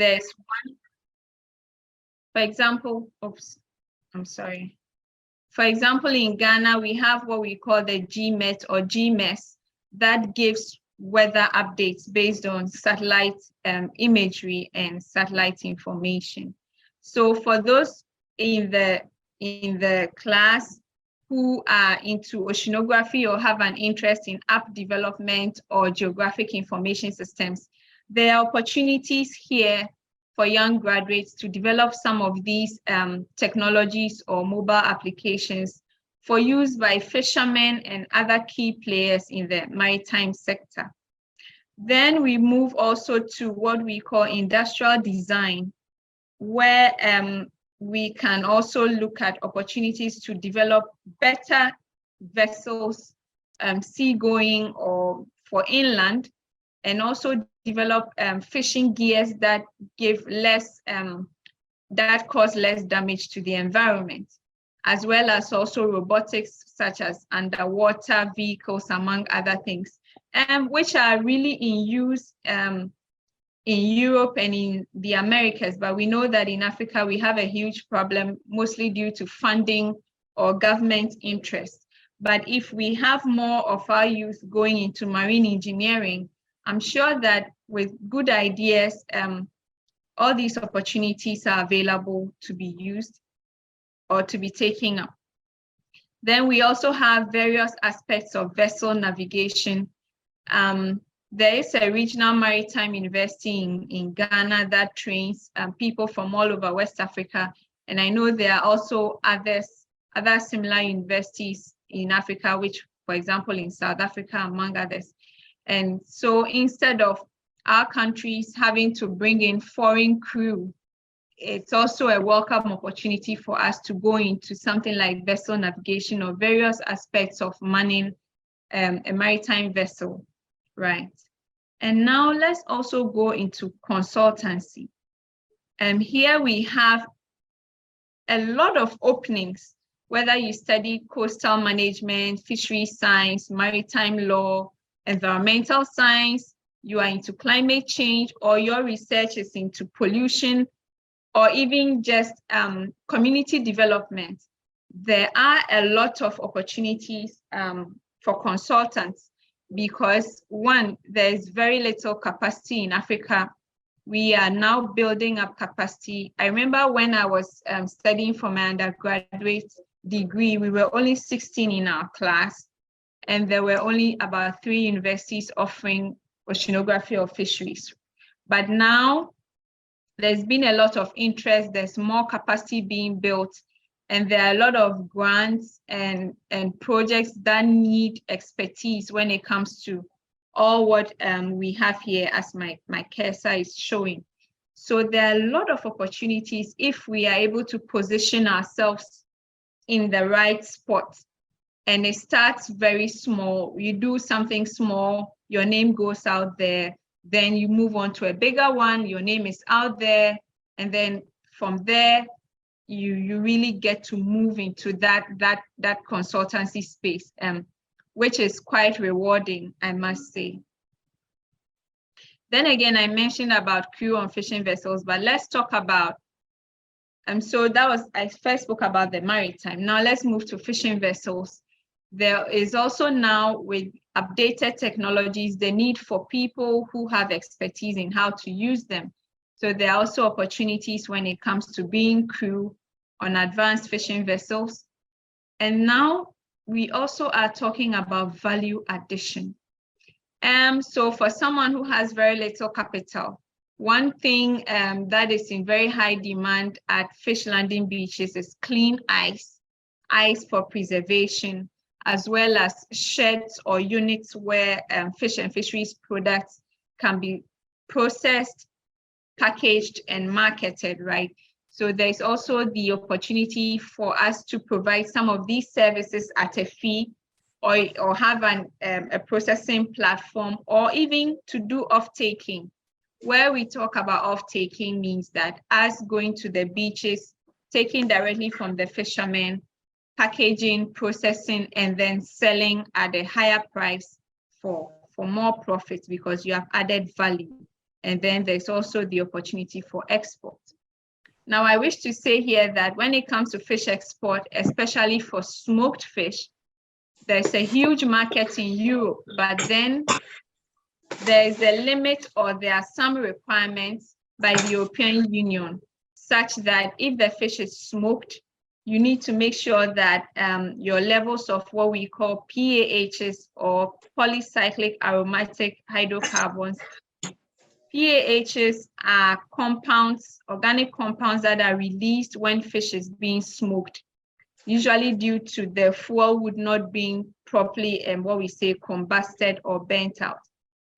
there's one, for example, For example, in Ghana, we have what we call the GMET or GMES that gives weather updates based on satellite imagery and satellite information. So for those in the class who are into oceanography or have an interest in app development or geographic information systems, there are opportunities here for young graduates to develop some of these technologies or mobile applications for use by fishermen and other key players in the maritime sector. Then we move also to what we call industrial design, where we can also look at opportunities to develop better vessels, seagoing or for inland, and also develop fishing gears that give less, that cause less damage to the environment, as well as also robotics such as underwater vehicles, among other things, which are really in use in Europe and in the Americas. But we know that in Africa, we have a huge problem, mostly due to funding or government interest. But if we have more of our youth going into marine engineering, I'm sure that with good ideas, all these opportunities are available to be used or to be taken up. Then we also have various aspects of vessel navigation. There is a regional maritime university in Ghana that trains people from all over West Africa. And I know there are also other similar universities in Africa, which, for example, in South Africa, among others. And so instead of our countries having to bring in foreign crew, it's also a welcome opportunity for us to go into something like vessel navigation or various aspects of manning a maritime vessel, right? And now let's also go into consultancy. And here we have a lot of openings, whether you study coastal management, fisheries science, maritime law, environmental science, you are into climate change, or your research is into pollution, or even just community development. There are a lot of opportunities for consultants because, one, there's very little capacity in Africa. We are now building up capacity. I remember when I was studying for my undergraduate degree, we were only 16 in our class, and there were only about 3 universities offering oceanography or fisheries. But now there's been a lot of interest, there's more capacity being built, and there are a lot of grants and projects that need expertise when it comes to all what we have here, as my cursor is showing. So there are a lot of opportunities if we are able to position ourselves in the right spot. And it starts very small. You do something small, your name goes out there, then you move on to a bigger one, your name is out there, and then from there, you really get to move into that consultancy space, which is quite rewarding, I must say. Then again, I mentioned about crew on fishing vessels, but let's talk about, so that was, I first spoke about the maritime. Now let's move to fishing vessels. There is also now, with updated technologies, the need for people who have expertise in how to use them. So there are also opportunities when it comes to being crew on advanced fishing vessels. And now we also are talking about value addition. So for someone who has very little capital, one thing that is in very high demand at fish landing beaches is clean ice for preservation, as well as sheds or units where fish and fisheries products can be processed, packaged, and marketed, right? So there's also the opportunity for us to provide some of these services at a fee, or have a processing platform, or even to do off-taking. Where we talk about off-taking means that us going to the beaches, taking directly from the fishermen, packaging, processing, and then selling at a higher price for more profits because you have added value. and then there's also the opportunity for export. Now, I wish to say here that when it comes to fish export, especially for smoked fish, there's a huge market in Europe, but then there's a limit, or there are some requirements by the European Union, such that if the fish is smoked, you need to make sure that your levels of what we call PAHs, or polycyclic aromatic hydrocarbons. PAHs are compounds, organic compounds that are released when fish is being smoked, usually due to the fuel wood not being properly what we say combusted or burnt out.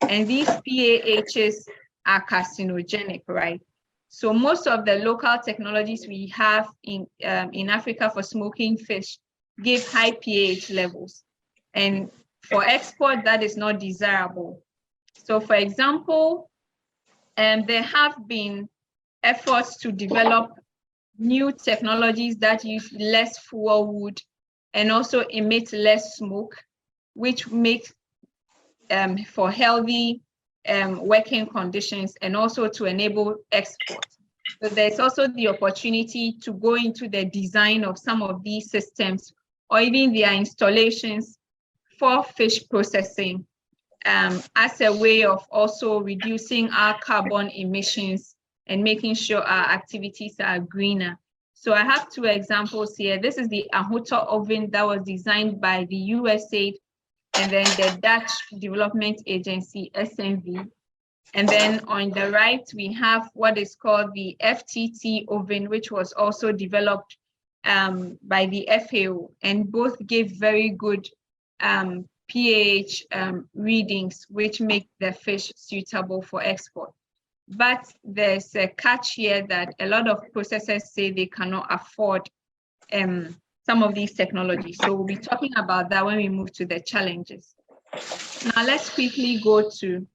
And these PAHs are carcinogenic, right? So most of the local technologies we have in Africa for smoking fish give high pH levels. And for export, that is not desirable. So for example, there have been efforts to develop new technologies that use less fuel wood and also emit less smoke, which makes for healthy working conditions, and also to enable export. So there's also the opportunity to go into the design of some of these systems, or even their installations for fish processing, as a way of also reducing our carbon emissions and making sure our activities are greener. So I have two examples here. This is the Ahuto oven that was designed by the USAID and then the Dutch Development Agency, SNV. And then on the right, we have what is called the FTT oven, which was also developed by the FAO, and both give very good pH readings, which make the fish suitable for export. But there's a catch here that a lot of processors say they cannot afford some of these technologies. So we'll be talking about that when we move to the challenges. Now let's quickly go to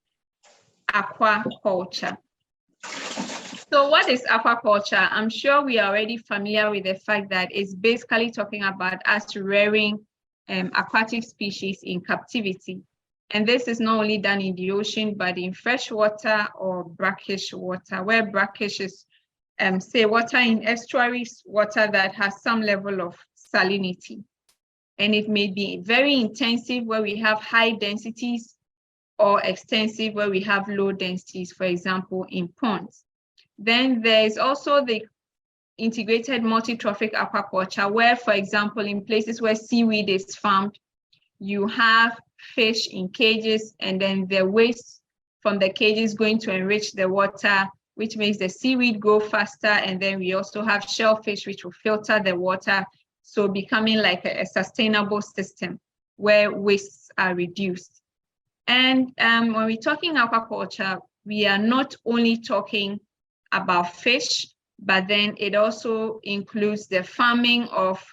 aquaculture. So what is aquaculture? I'm sure we are already familiar with the fact that it's basically talking about us rearing aquatic species in captivity. And this is not only done in the ocean, but in freshwater or brackish water, where brackish is, say, water in estuaries, water that has some level of salinity. And it may be very intensive where we have high densities, or extensive where we have low densities, for example, in ponds. Then there is also the integrated multi-trophic aquaculture, where, for example, in places where seaweed is farmed, you have fish in cages, and then the waste from the cages going to enrich the water, which makes the seaweed grow faster. And then we also have shellfish, which will filter the water, so becoming like a sustainable system where wastes are reduced. And when we're talking aquaculture, we are not only talking about fish, but then it also includes the farming of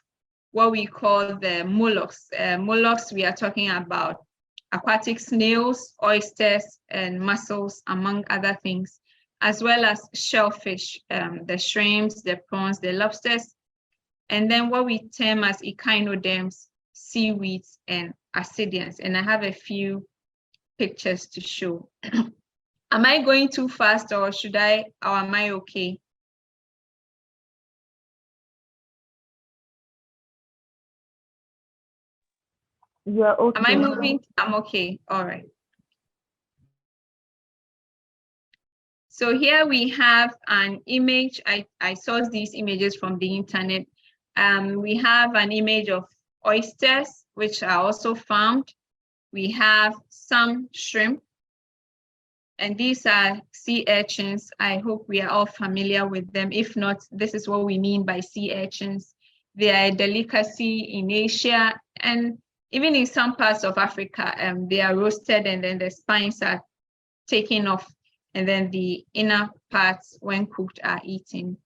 what we call the mollusks. Mollusks, we are talking about aquatic snails, oysters, and mussels, among other things, as well as shellfish, the shrimps, the prawns, the lobsters, and then what we term as echinoderms, seaweeds, and ascidians. And I have a few pictures to show. Am I going too fast, or am I okay? Yeah, okay. Am I moving? I'm okay. All right. So here we have an image. I sourced these images from the internet. We have an image of oysters, which are also farmed. We have some shrimp, and these are sea urchins. I hope we are all familiar with them. If not, this is what we mean by sea urchins. They are a delicacy in Asia, and even in some parts of Africa. They are roasted, and then the spines are taken off, and then the inner parts, when cooked, are eaten.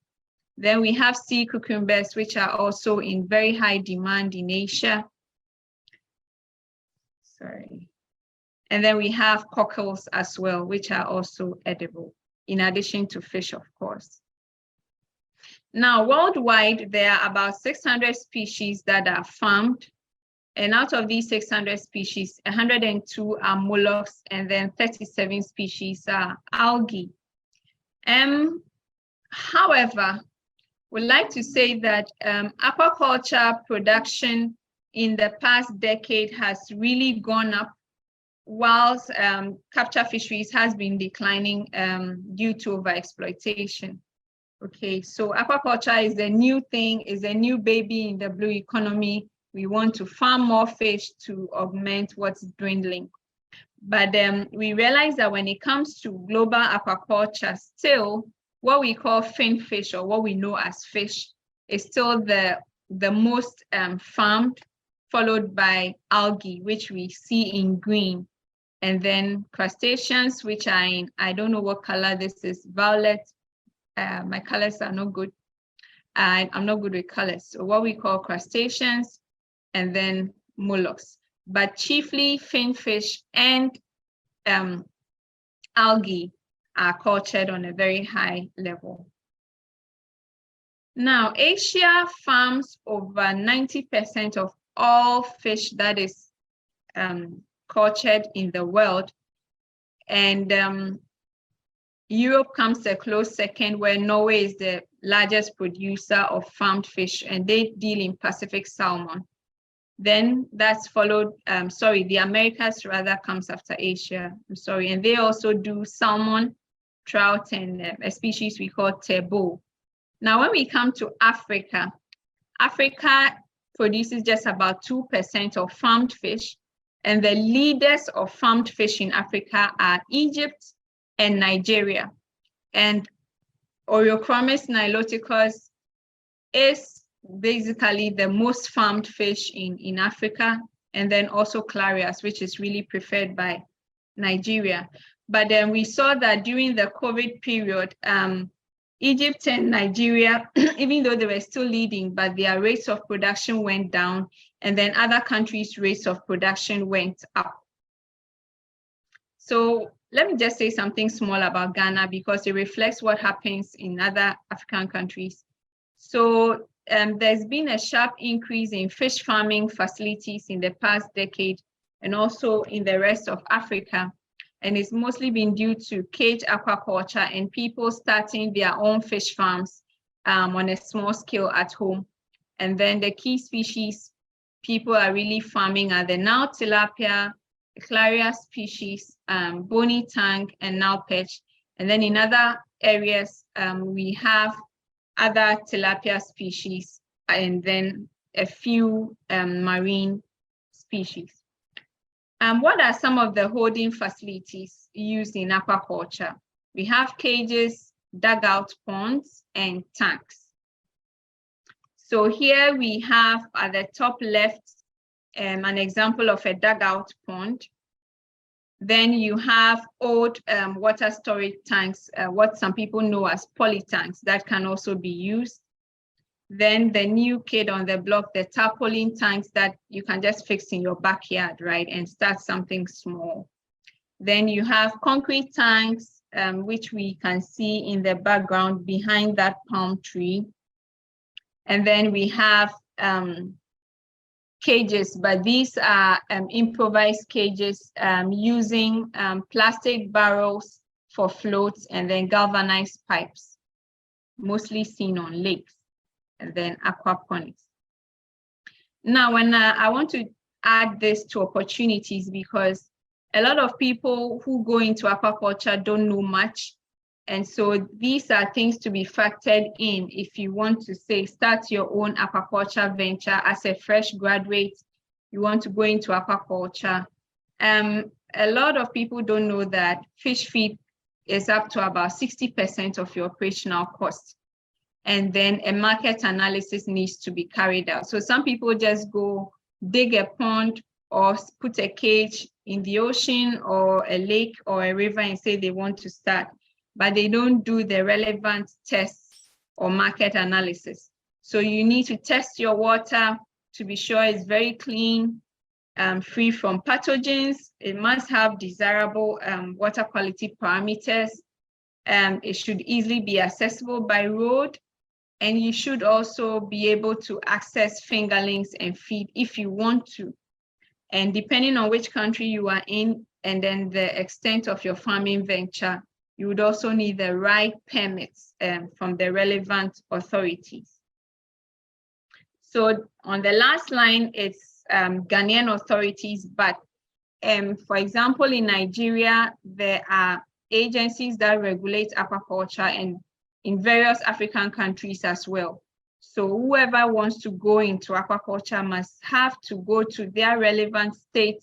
Then we have sea cucumbers, which are also in very high demand in Asia. Sorry. And then we have cockles as well, which are also edible, in addition to fish, of course. Now, worldwide, there are about 600 species that are farmed. And out of these 600 species, 102 are mollusks, and then 37 species are algae. However, we'd like to say that aquaculture production in the past decade has really gone up, whilst capture fisheries has been declining due to overexploitation. Okay, so aquaculture is a new thing, is a new baby in the blue economy. We want to farm more fish to augment what's dwindling. But we realize that when it comes to global aquaculture, still what we call fin fish, or what we know as fish, is still the most farmed, followed by algae, which we see in green. And then crustaceans, which are in, I don't know what color this is, violet. My colors are not good. I'm not good with colors. So what we call crustaceans, and then mollusks, but chiefly finfish and algae are cultured on a very high level. Now, Asia farms over 90% of all fish that is cultured in the world, and Europe comes a close second, where Norway is the largest producer of farmed fish, and they deal in Pacific salmon. Then that's followed, the Americas rather comes after Asia, and they also do salmon, trout, and a species we call tebo. Now, when we come to Africa, Africa produces just about 2% of farmed fish, and the leaders of farmed fish in Africa are Egypt and Nigeria. And Oreochromis niloticus is basically the most farmed fish in Africa, and then also clarias, which is really preferred by Nigeria. But then we saw that during the COVID period, Egypt and Nigeria, even though they were still leading, but their rates of production went down, and then other countries' rates of production went up. So let me just say something small about Ghana, because it reflects what happens in other African countries. So there's been a sharp increase in fish farming facilities in the past decade, and also in the rest of Africa. And it's mostly been due to cage aquaculture and people starting their own fish farms on a small scale at home. And then the key species people are really farming are the now tilapia, claria species, bony tang, and now perch. And then in other areas, we have other tilapia species, and then a few marine species. What are some of the holding facilities used in aquaculture? We have cages, dugout ponds, and tanks. So here we have at the top left an example of a dugout pond. Then you have old water storage tanks, what some people know as poly tanks, that can also be used. Then the new kid on the block, the tarpaulin tanks that you can just fix in your backyard, right, and start something small. Then you have concrete tanks, which we can see in the background behind that palm tree. And then we have cages, but these are improvised cages using plastic barrels for floats, and then galvanized pipes, mostly seen on lakes, and then aquaponics. Now, when I want to add this to opportunities, because a lot of people who go into aquaculture don't know much. And so these are things to be factored in if you want to, say, start your own aquaculture venture as a fresh graduate. You want to go into aquaculture. A lot of people don't know that fish feed is up to about 60% of your operational cost. And then a market analysis needs to be carried out. So some people just go dig a pond or put a cage in the ocean or a lake or a river and say they want to start, but they don't do the relevant tests or market analysis. So you need to test your water to be sure it's very clean, free from pathogens. It must have desirable water quality parameters. It should easily be accessible by road. And you should also be able to access fingerlings and feed if you want to, And depending on which country you are in, and then the extent of your farming venture, you would also need the right permits from the relevant authorities. So on the last line, it's Ghanaian authorities, but for example, in Nigeria, there are agencies that regulate aquaculture, and in various African countries as well. So whoever wants to go into aquaculture must have to go to their relevant state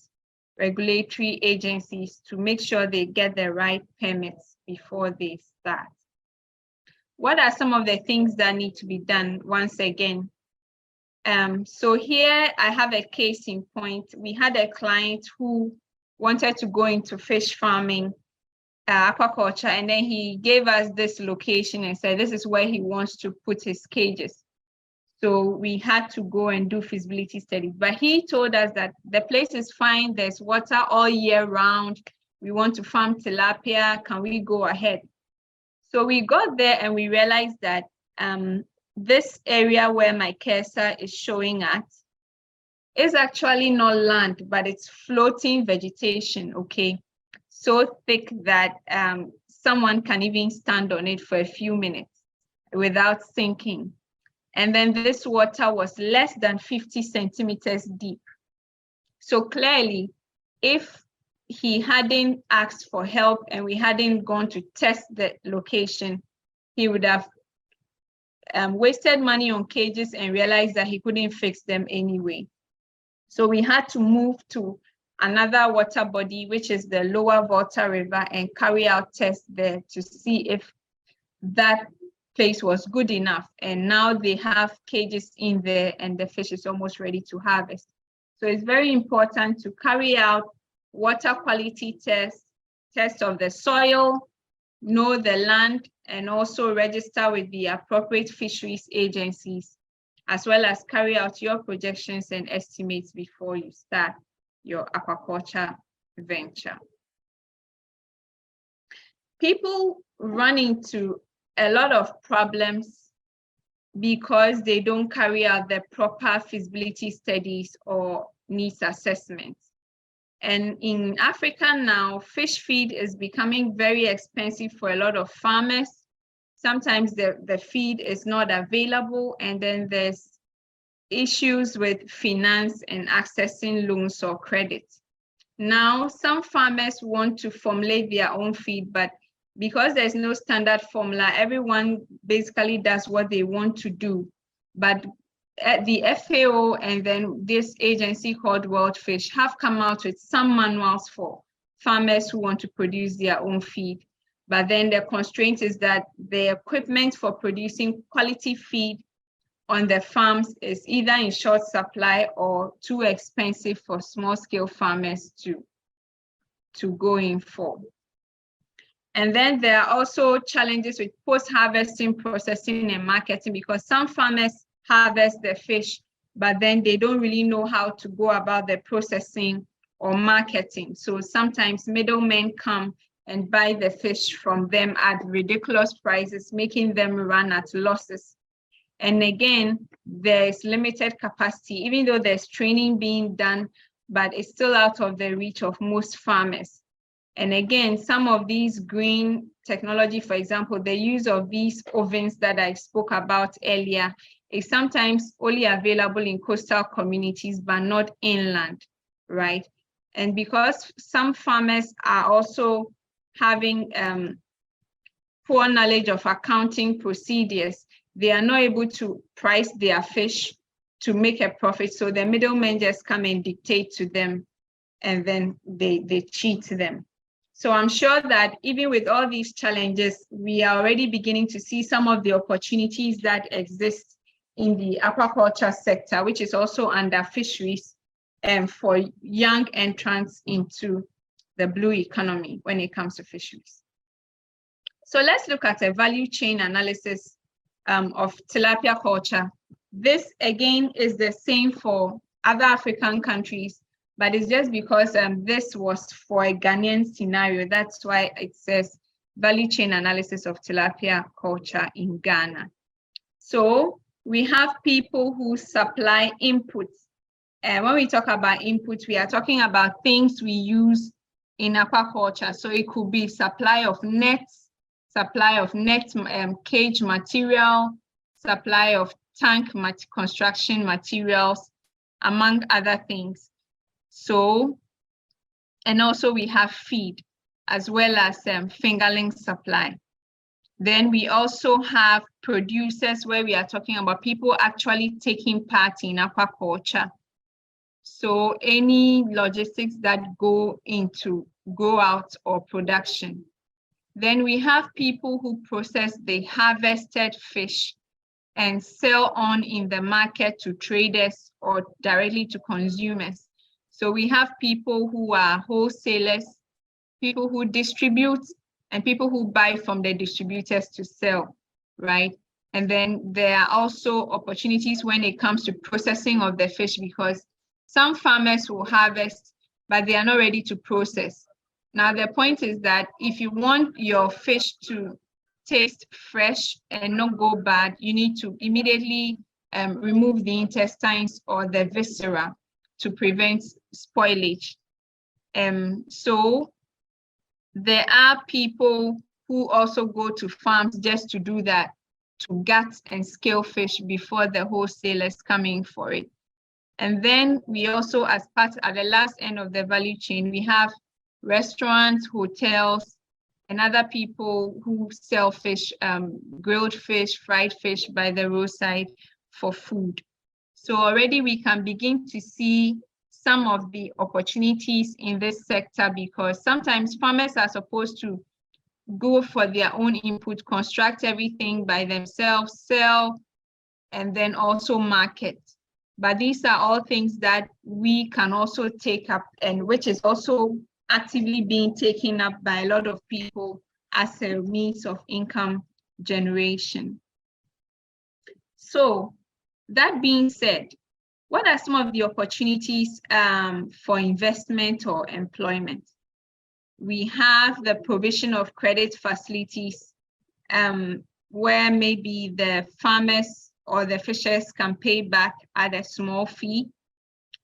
regulatory agencies to make sure they get the right permits before they start. What are some of the things that need to be done? Once again, so here I have a case in point. We had a client who wanted to go into fish farming, aquaculture, and then he gave us this location and said this is where he wants to put his cages. So we had to go and do feasibility studies. But he told us that the place is fine, there's water all year round. We want to farm tilapia, can we go ahead? So we got there and we realized that this area where my cursor is showing at is actually not land, but it's floating vegetation, okay? So thick that someone can even stand on it for a few minutes without sinking. And then this water was less than 50 centimeters deep. So clearly, if he hadn't asked for help and we hadn't gone to test the location, he would have wasted money on cages and realized that he couldn't fix them anyway. So we had to move to another water body, which is the Lower Volta River, and carry out tests there to see if that place was good enough. And now they have cages in there and the fish is almost ready to harvest. So it's very important to carry out water quality tests, test of the soil, know the land, and also register with the appropriate fisheries agencies, as well as carry out your projections and estimates before you start your aquaculture venture. People run into a lot of problems because they don't carry out the proper feasibility studies or needs assessments. And in Africa now, fish feed is becoming very expensive for a lot of farmers. Sometimes the feed is not available, and then there's issues with finance and accessing loans or credit. Now, some farmers want to formulate their own feed, but because there's no standard formula, everyone basically does what they want to do. But the FAO and then this agency called World Fish have come out with some manuals for farmers who want to produce their own feed. But then the constraint is that the equipment for producing quality feed on the farms is either in short supply or too expensive for small-scale farmers to go in for. And then there are also challenges with post-harvesting processing and marketing, because some farmers harvest the fish, but then they don't really know how to go about the processing or marketing. So sometimes middlemen come and buy the fish from them at ridiculous prices, making them run at losses. And again, there's limited capacity, even though there's training being done, but it's still out of the reach of most farmers. And again, some of these green technology, for example, the use of these ovens that I spoke about earlier, is sometimes only available in coastal communities, but not inland, right? And because some farmers are also having poor knowledge of accounting procedures, they are not able to price their fish to make a profit. So the middlemen just come and dictate to them, and then they cheat them. So I'm sure that even with all these challenges, we are already beginning to see some of the opportunities that exist in the aquaculture sector, which is also under fisheries, and for young entrants into the blue economy when it comes to fisheries. So let's look at a value chain analysis of tilapia culture. This again is the same for other African countries, but it's just because this was for a Ghanaian scenario. That's why it says value chain analysis of tilapia culture in Ghana. So we have people who supply inputs when we talk about input, we are talking about things we use in aquaculture. So it could be supply of nets, cage material, supply of tank construction materials, among other things. So, and also we have feed, as well as fingerling supply. Then we also have producers, where we are talking about people actually taking part in aquaculture. So any logistics that go into grow-out or production. Then we have people who process the harvested fish and sell on in the market to traders or directly to consumers. So we have people who are wholesalers, people who distribute, and people who buy from the distributors to sell, right? And then there are also opportunities when it comes to processing of the fish, because some farmers will harvest, but they are not ready to process. Now, the point is that if you want your fish to taste fresh and not go bad, you need to immediately remove the intestines or the viscera to prevent spoilage. So there are people who also go to farms just to do that, to gut and scale fish before the wholesalers come in for it. And then we also, as part at the last end of the value chain, we have restaurants, hotels, and other people who sell fish, grilled fish, fried fish by the roadside for food. So already we can begin to see some of the opportunities in this sector, because sometimes farmers are supposed to go for their own input, construct everything by themselves, sell, and then also market. But these are all things that we can also take up, and which is also actively being taken up by a lot of people as a means of income generation. So that being said, what are some of the opportunities for investment or employment? We have the provision of credit facilities, where maybe the farmers or the fishers can pay back at a small fee.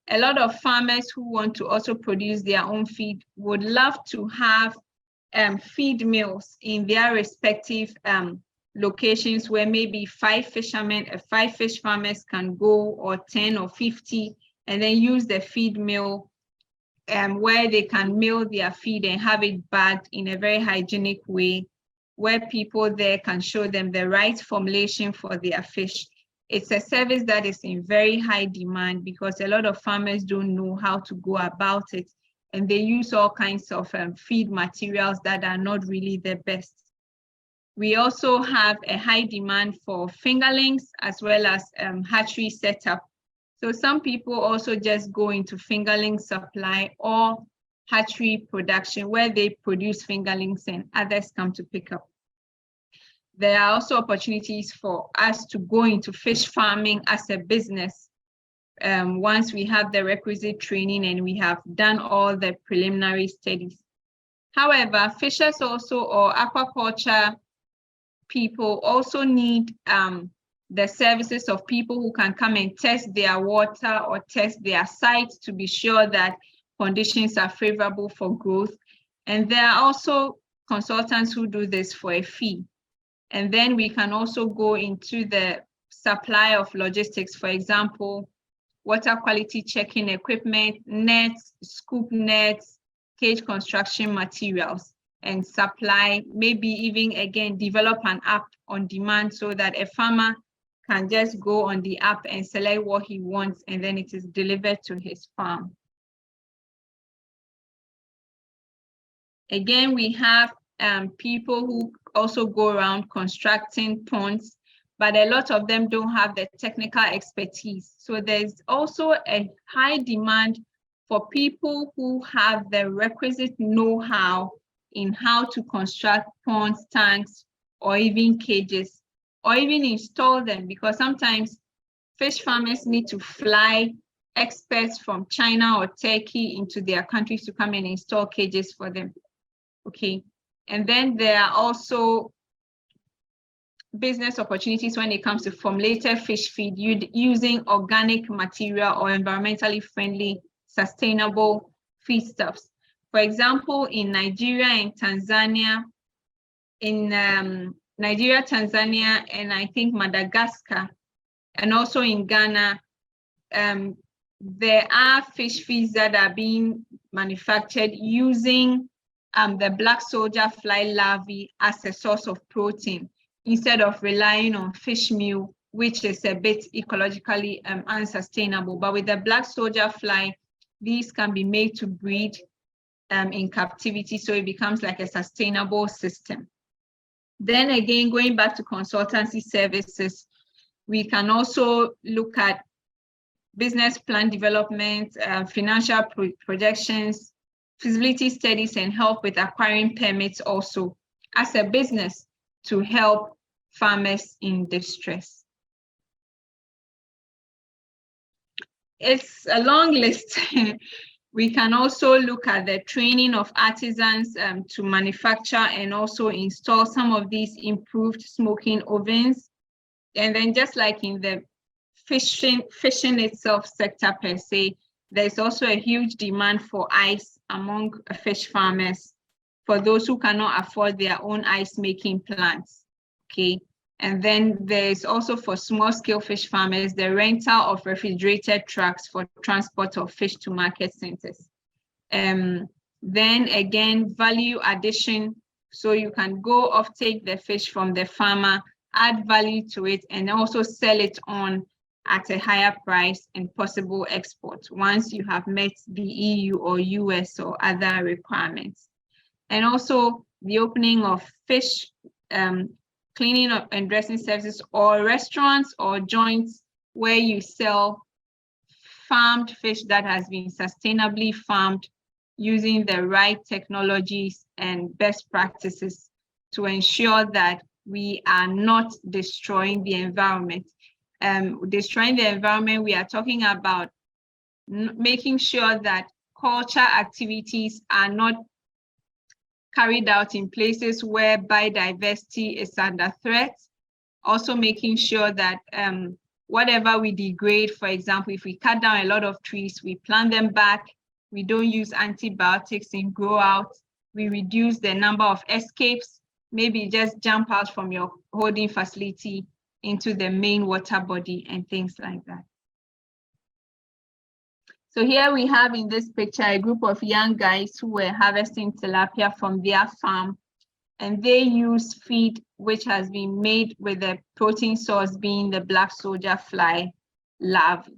A lot of farmers who want to also produce their own feed would love to have feed mills in their respective locations, where maybe 5 fish farmers can go, or 10 or 50, and then use the feed mill where they can mill their feed and have it bagged in a very hygienic way, where people there can show them the right formulation for their fish. It's a service that is in very high demand, because a lot of farmers don't know how to go about it, and they use all kinds of feed materials that are not really the best. We also have a high demand for fingerlings, as well as hatchery setup. So some people also just go into fingerling supply or hatchery production, where they produce fingerlings and others come to pick up. There are also opportunities for us to go into fish farming as a business once we have the requisite training and we have done all the preliminary studies. However, fishers also, or aquaculture people, also need the services of people who can come and test their water or test their site to be sure that conditions are favorable for growth. And there are also consultants who do this for a fee. And then we can also go into the supply of logistics, for example, water quality checking equipment, nets, scoop nets, cage construction materials, and supply, maybe even again develop an app on demand, so that a farmer can just go on the app and select what he wants, and then it is delivered to his farm. Again, we have people who also go around constructing ponds, but a lot of them don't have the technical expertise. So there's also a high demand for people who have the requisite know-how in how to construct ponds, tanks, or even cages, or even install them, because sometimes fish farmers need to fly experts from China or Turkey into their countries to come and install cages for them. Okay, and then there are also business opportunities when it comes to formulated fish feed using organic material or environmentally friendly, sustainable feedstuffs. For example, in Nigeria and Tanzania, Tanzania, and I think Madagascar, and also in Ghana, there are fish feeds that are being manufactured using the black soldier fly larvae as a source of protein, instead of relying on fish meal, which is a bit ecologically unsustainable. But with the black soldier fly, these can be made to breed in captivity, so it becomes like a sustainable system. Then again, going back to consultancy services, we can also look at business plan development, financial projections, feasibility studies, and help with acquiring permits also as a business to help farmers in distress. It's a long list. We can also look at the training of artisans to manufacture and also install some of these improved smoking ovens. And then just like in the fishing itself sector per se, there's also a huge demand for ice among fish farmers for those who cannot afford their own ice making plants. Okay. And then there's also for small scale fish farmers, the rental of refrigerated trucks for transport of fish to market centers. Then again, value addition. So you can go off, take the fish from the farmer, add value to it, and also sell it on at a higher price and possible export once you have met the EU or US or other requirements. And also the opening of fish cleaning up and dressing services, or restaurants or joints where you sell farmed fish that has been sustainably farmed using the right technologies and best practices to ensure that we are not destroying the environment. Destroying the environment, we are talking about making sure that culture activities are not carried out in places where biodiversity is under threat. Also making sure that whatever we degrade, for example, if we cut down a lot of trees, we plant them back, we don't use antibiotics in grow out, we reduce the number of escapes, maybe just jump out from your holding facility into the main water body and things like that. So here we have in this picture a group of young guys who were harvesting tilapia from their farm, and they use feed which has been made with the protein source being the black soldier fly larvae.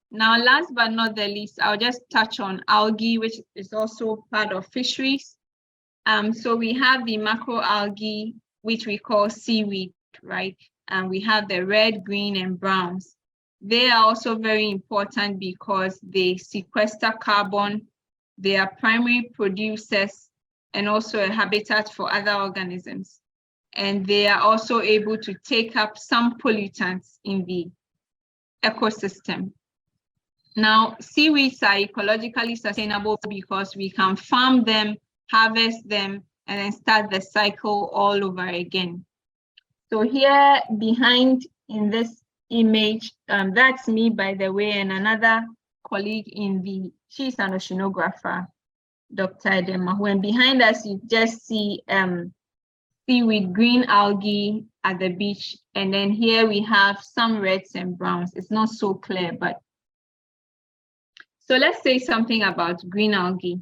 Now, last but not the least, I'll just touch on algae, which is also part of fisheries. So we have the macroalgae, which we call seaweed, right? And we have the red, green, and browns. They are also very important because they sequester carbon, they are primary producers, and also a habitat for other organisms. And they are also able to take up some pollutants in the ecosystem. Now, seaweeds are ecologically sustainable because we can farm them, harvest them, and then start the cycle all over again. So here behind in this image, that's me, by the way, and another colleague she's an oceanographer, Dr. Jemimah. And behind us, you just see seaweed, green algae at the beach. And then here we have some reds and browns. It's not so clear, but. So let's say something about green algae.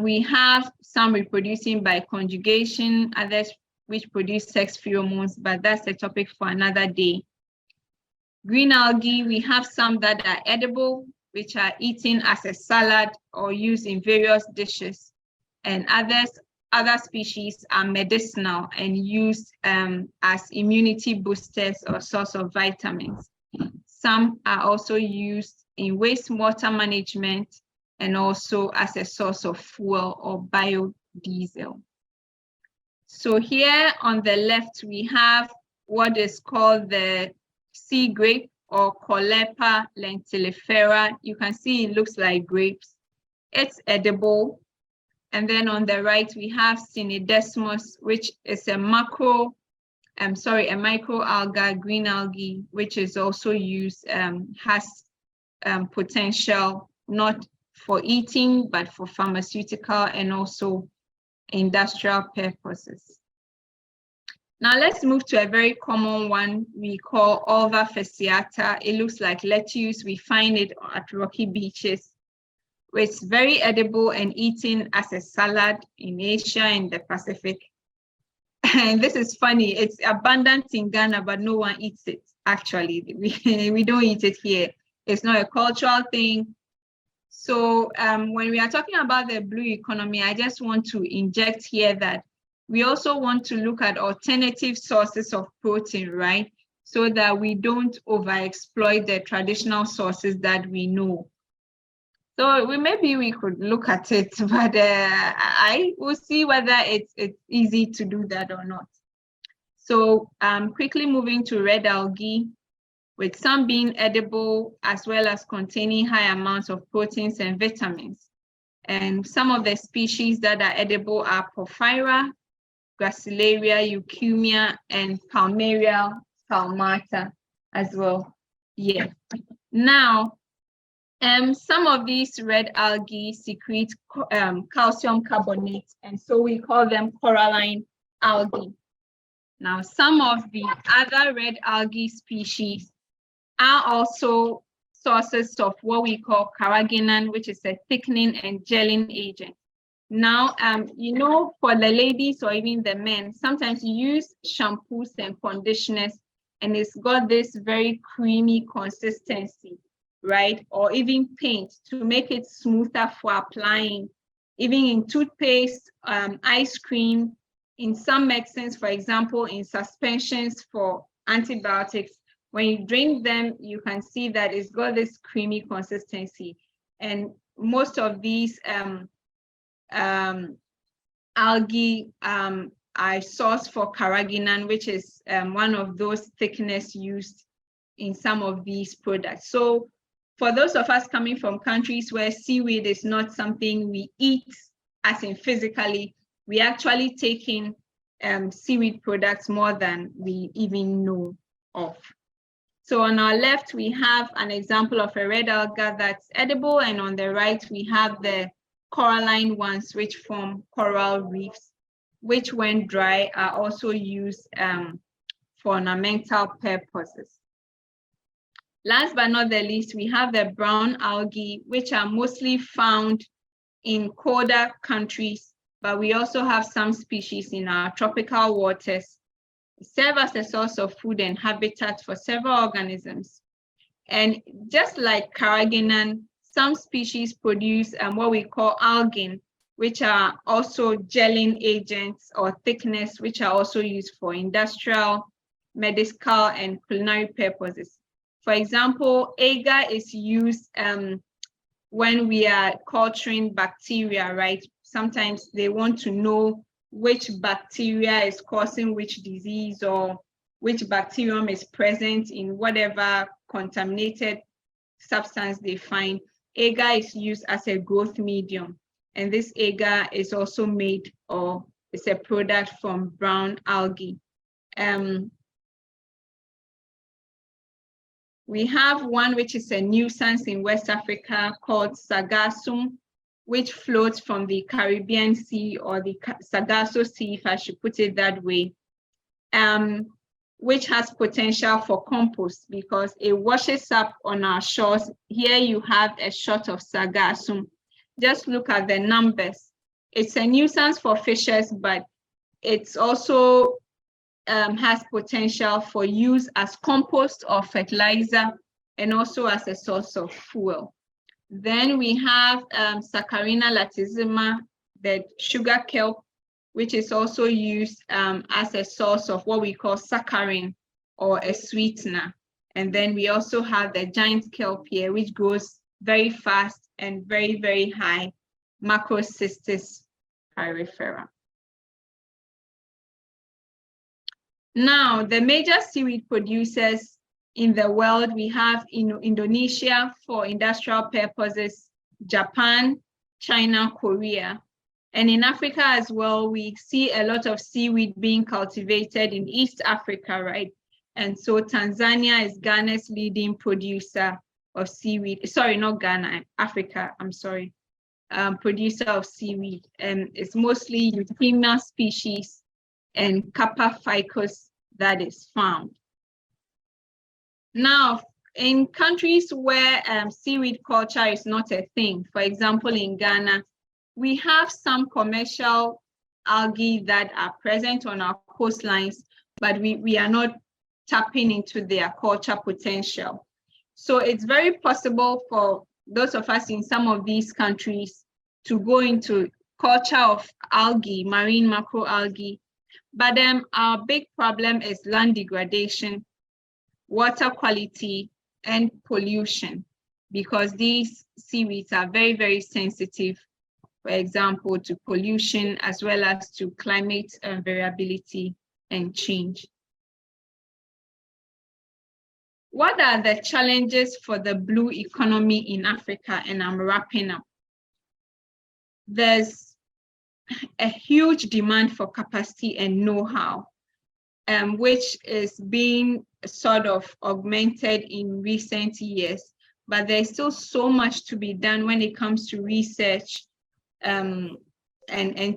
We have some reproducing by conjugation, others which produce sex pheromones, but that's a topic for another day. Green algae, we have some that are edible, which are eaten as a salad or used in various dishes. And other species are medicinal and used as immunity boosters or source of vitamins. Some are also used in wastewater management and also as a source of fuel or biodiesel. So here on the left, we have what is called the sea grape or Colepa lentilifera. You can see it looks like grapes. It's edible. And then on the right, we have Synedesmus, which is a microalga, green algae, which is also used, has potential not for eating, but for pharmaceutical and also industrial purposes. Now let's move to a very common one we call Ulva fasciata. It looks like lettuce. We find it at rocky beaches. It's very edible and eaten as a salad in Asia and the Pacific. And this is funny. It's abundant in Ghana, but no one eats it. Actually, we don't eat it here. It's not a cultural thing. So when we are talking about the blue economy, I just want to inject here that we also want to look at alternative sources of protein, right? So that we don't overexploit the traditional sources that we know. So maybe we could look at it, but I will see whether it's easy to do that or not. So quickly moving to red algae, with some being edible as well as containing high amounts of proteins and vitamins. And some of the species that are edible are Porphyra, Gracilaria, Euchumia, and Palmaria palmata as well. Yeah. Now, some of these red algae secrete calcium carbonate, and so we call them coralline algae. Now, some of the other red algae species are also sources of what we call carrageenan, which is a thickening and gelling agent. Now, for the ladies or even the men, sometimes you use shampoos and conditioners, and it's got this very creamy consistency, right? Or even paint to make it smoother for applying, even in toothpaste, ice cream, in some medicines, for example, in suspensions for antibiotics. When you drink them, you can see that it's got this creamy consistency. And most of these algae are source for carrageenan, which is one of those thickness used in some of these products. So for those of us coming from countries where seaweed is not something we eat, as in physically, we actually take in seaweed products more than we even know of. So on our left, we have an example of a red alga that's edible, and on the right, we have the coralline ones, which form coral reefs, which when dry are also used for ornamental purposes. Last but not the least, we have the brown algae, which are mostly found in colder countries, but we also have some species in our tropical waters. Serve as a source of food and habitat for several organisms. And just like carrageenan, some species produce what we call algin, which are also gelling agents or thickness, which are also used for industrial, medical, and culinary purposes. For example, agar is used when we are culturing bacteria, right? Sometimes they want to know which bacteria is causing which disease or which bacterium is present in whatever contaminated substance they find. Agar is used as a growth medium, and this agar is also made, or it's a product from brown algae. We have one which is a nuisance in West Africa called Sargassum, which floats from the Caribbean Sea, or the Sargasso Sea, if I should put it that way, which has potential for compost because it washes up on our shores. Here you have a shot of Sargassum. Just look at the numbers. It's a nuisance for fishes, but it's also has potential for use as compost or fertilizer, and also as a source of fuel. Then we have Saccharina latissima, the sugar kelp, which is also used as a source of what we call saccharin, or a sweetener. And then we also have the giant kelp here, which grows very fast and very, very high, Macrocystis pyrifera. Now, the major seaweed producers in the world, we have Indonesia for industrial purposes, Japan, China, Korea. And in Africa as well, we see a lot of seaweed being cultivated in East Africa, right? And so Tanzania is Ghana's leading producer of seaweed. Sorry, not Ghana, Africa, I'm sorry. Producer of seaweed. And it's mostly Jemimah species and Kappa ficus that is found. Now, in countries where seaweed culture is not a thing, for example, in Ghana, we have some commercial algae that are present on our coastlines, but we are not tapping into their culture potential. So it's very possible for those of us in some of these countries to go into culture of algae, marine macroalgae. But our big problem is land degradation, water quality, and pollution, because these seaweeds are very, very sensitive, for example, to pollution as well as to climate variability and change. What are the challenges for the blue economy in Africa? And I'm wrapping up. There's a huge demand for capacity and know-how, which is being sort of augmented in recent years, but there's still so much to be done when it comes to research and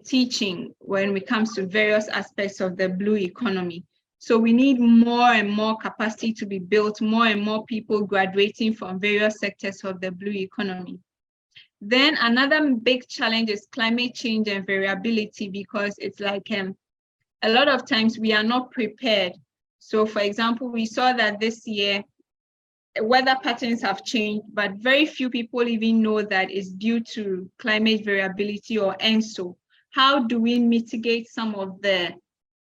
teaching when it comes to various aspects of the blue economy. So we need more and more capacity to be built, more and more people graduating from various sectors of the blue economy. Then another big challenge is climate change and variability, because it's like a lot of times we are not prepared. So for example, we saw that this year, weather patterns have changed, but very few people even know that it's due to climate variability or ENSO. How do we mitigate some of the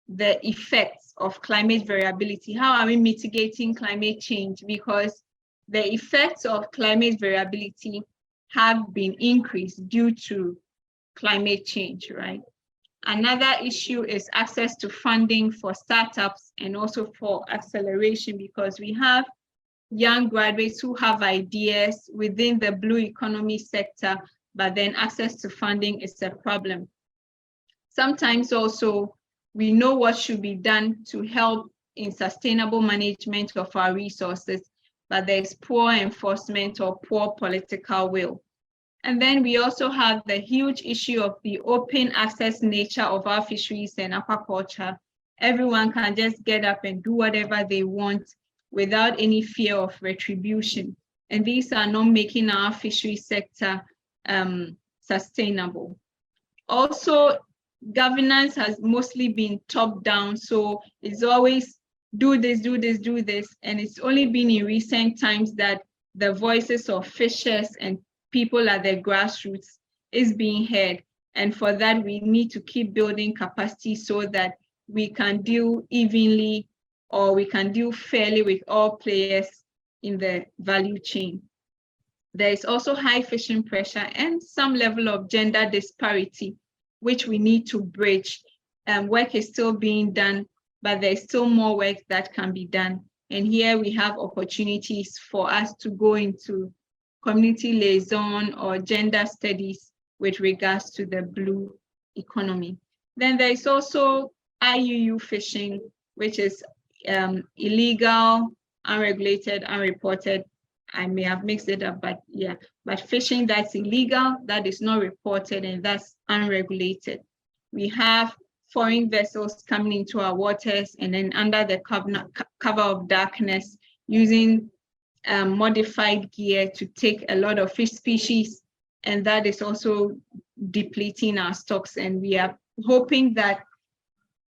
effects of climate variability? How are we mitigating climate change? Because the effects of climate variability have been increased due to climate change, right? Another issue is access to funding for startups and also for acceleration, because we have young graduates who have ideas within the blue economy sector, but then access to funding is a problem. Sometimes also, we know what should be done to help in sustainable management of our resources, but there's poor enforcement or poor political will. And then we also have the huge issue of the open access nature of our fisheries and aquaculture. Everyone can just get up and do whatever they want without any fear of retribution. And these are not making our fishery sector sustainable. Also, governance has mostly been top down. So it's always do this, do this, do this. And it's only been in recent times that the voices of fishers and people at the grassroots is being heard. And for that, we need to keep building capacity so that we can deal evenly or we can deal fairly with all players in the value chain. There is also high fishing pressure and some level of gender disparity, which we need to bridge. Work is still being done, but there's still more work that can be done. And here we have opportunities for us to go into community liaison or gender studies with regards to the blue economy. Then there is also IUU fishing, which is illegal, unregulated, unreported. I may have mixed it up, but yeah, but fishing that's illegal, that is not reported, and that's unregulated. We have foreign vessels coming into our waters and then under the cover of darkness using modified gear to take a lot of fish species, and that is also depleting our stocks. And we are hoping that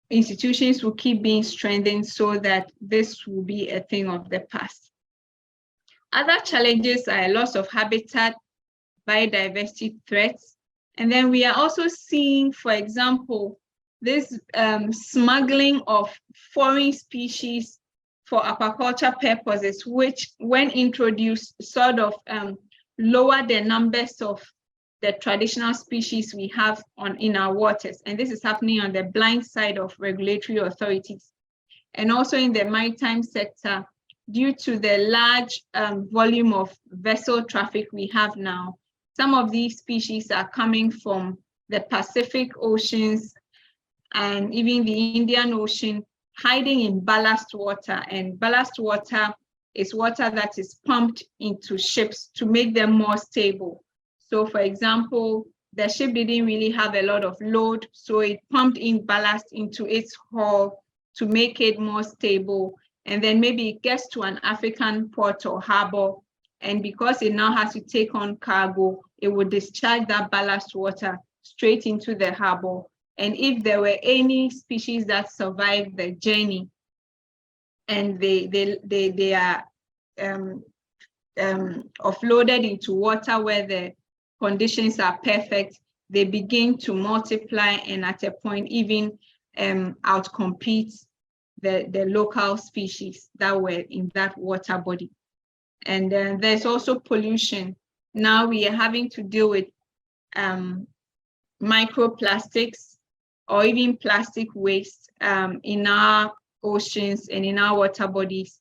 institutions will keep being strengthened so that this will be a thing of the past. Other challenges are a loss of habitat, biodiversity threats, and then we are also seeing, for example, this smuggling of foreign species for aquaculture purposes, which when introduced sort of lower the numbers of the traditional species we have in our waters. And this is happening on the blind side of regulatory authorities. And also in the maritime sector, due to the large volume of vessel traffic we have now, some of these species are coming from the Pacific Oceans, and even the Indian Ocean, hiding in ballast water. And ballast water is water that is pumped into ships to make them more stable. So for example, the ship didn't really have a lot of load, so it pumped in ballast into its hull to make it more stable. And then maybe it gets to an African port or harbor, and because it now has to take on cargo, it would discharge that ballast water straight into the harbor. And if there were any species that survived the journey and they are offloaded into water where the conditions are perfect, they begin to multiply and at a point even outcompete the local species that were in that water body. And then there's also pollution. Now we are having to deal with microplastics or even plastic waste in our oceans and in our water bodies.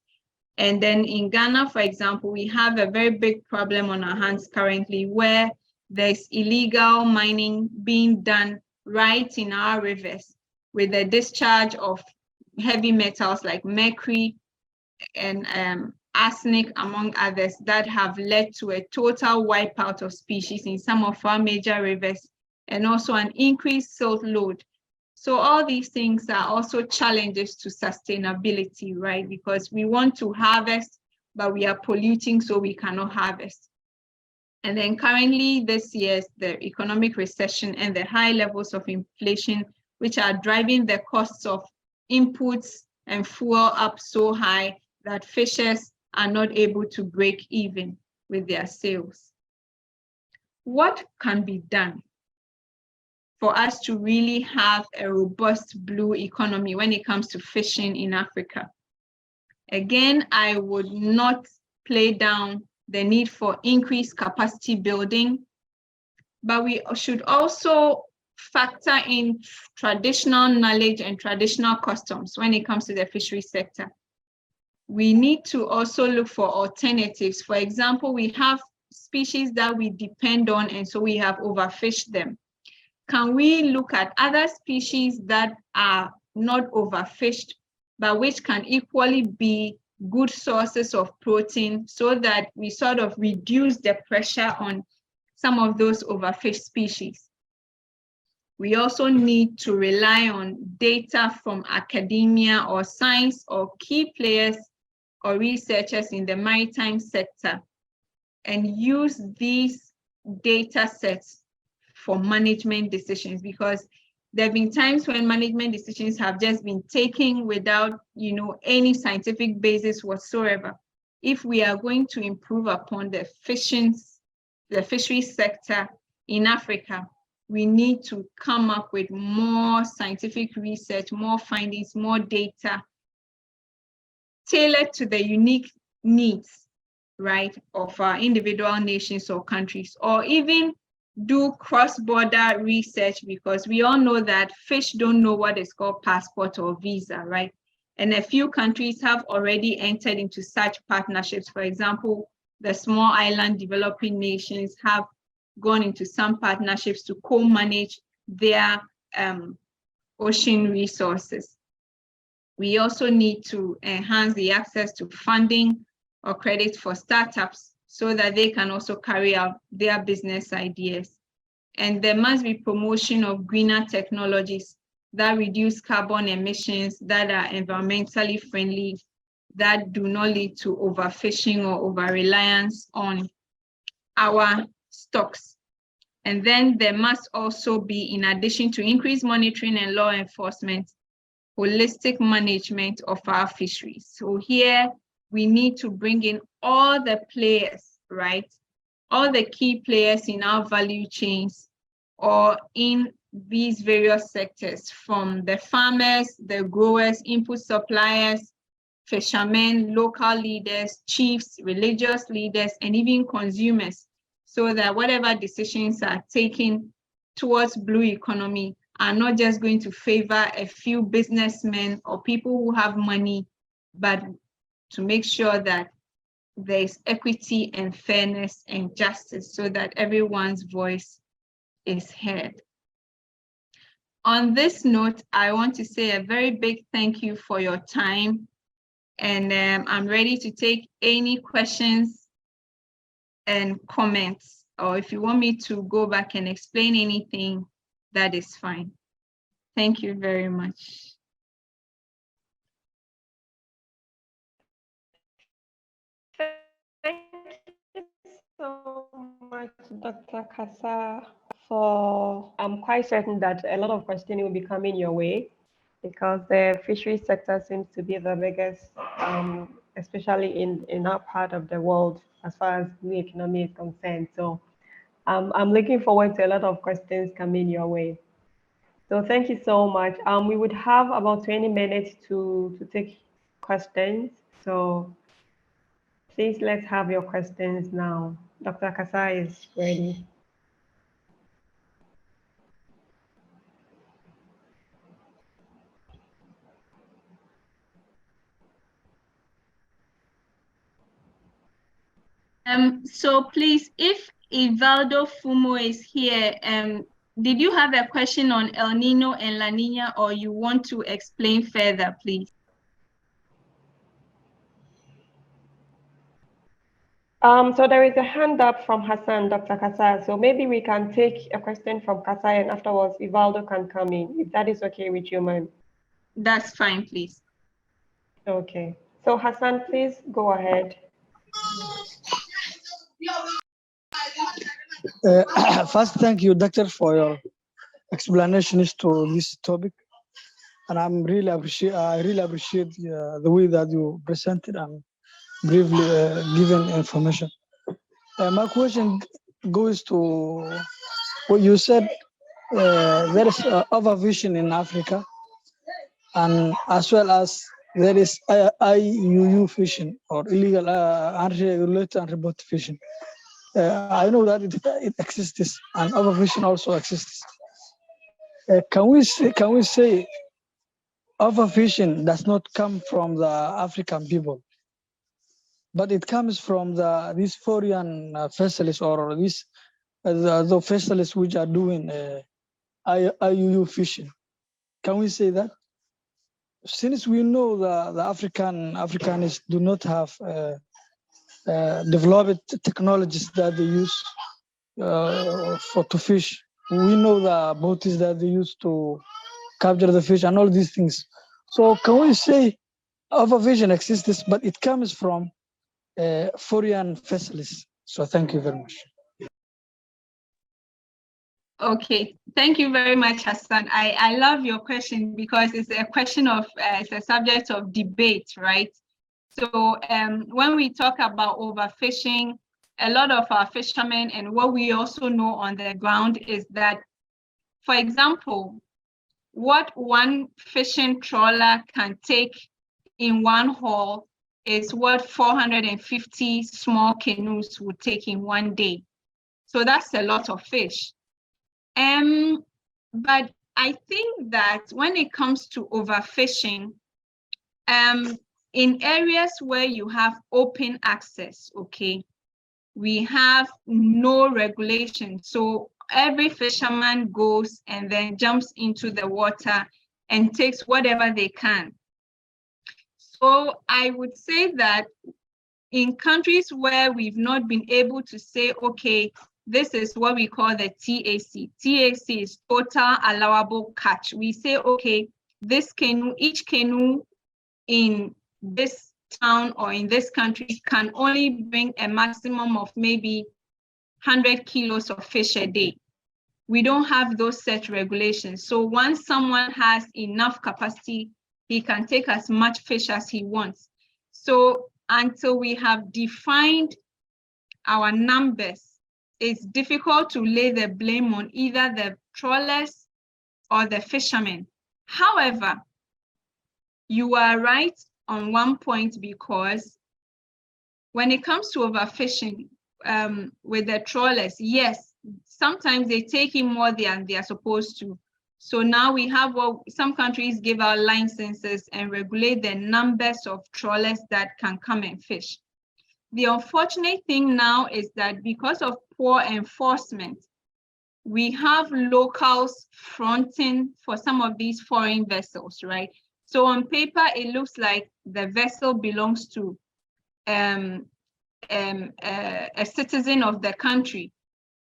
And then in Ghana, for example, we have a very big problem on our hands currently where there's illegal mining being done right in our rivers with the discharge of heavy metals like mercury and arsenic, among others, that have led to a total wipeout of species in some of our major rivers, and also an increased silt load. So all these things are also challenges to sustainability, right? Because we want to harvest, but we are polluting, so we cannot harvest. And then currently this year, the economic recession and the high levels of inflation, which are driving the costs of inputs and fuel up so high that fishers are not able to break even with their sales. What can be done for us to really have a robust blue economy when it comes to fishing in Africa? Again, I would not play down the need for increased capacity building, but we should also factor in traditional knowledge and traditional customs when it comes to the fishery sector. We need to also look for alternatives. For example, we have species that we depend on, and so we have overfished them. Can we look at other species that are not overfished, but which can equally be good sources of protein so that we sort of reduce the pressure on some of those overfished species? We also need to rely on data from academia or science or key players or researchers in the maritime sector and use these data sets for management decisions, because there have been times when management decisions have just been taken without, any scientific basis whatsoever. If we are going to improve upon the fishery sector in Africa, we need to come up with more scientific research, more findings, more data tailored to the unique needs, right, of our individual nations or countries, or even do cross-border research, because we all know that fish don't know what is called passport or visa, right? And a few countries have already entered into such partnerships. For example, the small island developing nations have gone into some partnerships to co-manage their ocean resources. We also need to enhance the access to funding or credit for startups so that they can also carry out their business ideas. And there must be promotion of greener technologies that reduce carbon emissions, that are environmentally friendly, that do not lead to overfishing or over-reliance on our stocks. And then there must also be, in addition to increased monitoring and law enforcement, holistic management of our fisheries. So here we need to bring in all the players, right? All the key players in our value chains or in these various sectors, from the farmers, the growers, input suppliers, fishermen, local leaders, chiefs, religious leaders, and even consumers, so that whatever decisions are taken towards blue economy are not just going to favor a few businessmen or people who have money, but to make sure that there is equity and fairness and justice so that everyone's voice is heard. On this note, I want to say a very big thank you for your time. And I'm ready to take any questions and comments. Or if you want me to go back and explain anything, that is fine. Thank you very much. Thank you so much, Dr. Kasa, for I'm quite certain that a lot of questions will be coming your way because the fisheries sector seems to be the biggest, especially in our part of the world as far as new economy is concerned. So I'm looking forward to a lot of questions coming your way. So thank you so much. We would have about 20 minutes to take questions. So please, let's have your questions now. Dr. Kasa is ready. So please, if Ivaldo Fumo is here, did you have a question on El Nino and La Nina, or you want to explain further, please? So there is a hand up from Hassan, Dr. Kasa. So maybe we can take a question from Kasa and afterwards Ivaldo can come in, if that is okay with you, ma'am. That's fine, please. Okay. So Hassan, please go ahead. First, thank you, Doctor, for your explanations to this topic, and I really appreciate the way that you presented and briefly given information. My question goes to what you said. There is overfishing in Africa, and as well as there is IUU fishing or illegal, unregulated, unreported fishing. I know that it exists, and overfishing also exists. Can we say overfishing does not come from the African people, but it comes from these foreign vessels or these the vessels which are doing IUU fishing? Can we say that? Since we know the Africans do not have developed technologies that they use to fish. We know the boats that they use to capture the fish and all these things. So can we say overfishing exists, but it comes from foreign vessels? So thank you very much. Okay, thank you very much, Hassan. I love your question because it's a question of, it's a subject of debate, right? So when we talk about overfishing, a lot of our fishermen and what we also know on the ground is that, for example, what one fishing trawler can take in one haul is what 450 small canoes would take in one day. So that's a lot of fish. But I think that when it comes to overfishing, in areas where you have open access, okay, we have no regulation. So every fisherman goes and then jumps into the water and takes whatever they can. So I would say that in countries where we've not been able to say, okay, this is what we call the TAC. TAC is total allowable catch. We say, okay, this canoe, each canoe in this town or in this country can only bring a maximum of maybe 100 kilos of fish a day. We don't have those set regulations. So once someone has enough capacity, he can take as much fish as he wants. So until we have defined our numbers, it's difficult to lay the blame on either the trawlers or the fishermen. However, you are right on one point, because when it comes to overfishing with the trawlers, yes, sometimes they take in more than they are supposed to. So now we have what some countries give out licenses and regulate the numbers of trawlers that can come and fish. The unfortunate thing now is that because of poor enforcement, we have locals fronting for some of these foreign vessels, right? So on paper, it looks like the vessel belongs to a citizen of the country.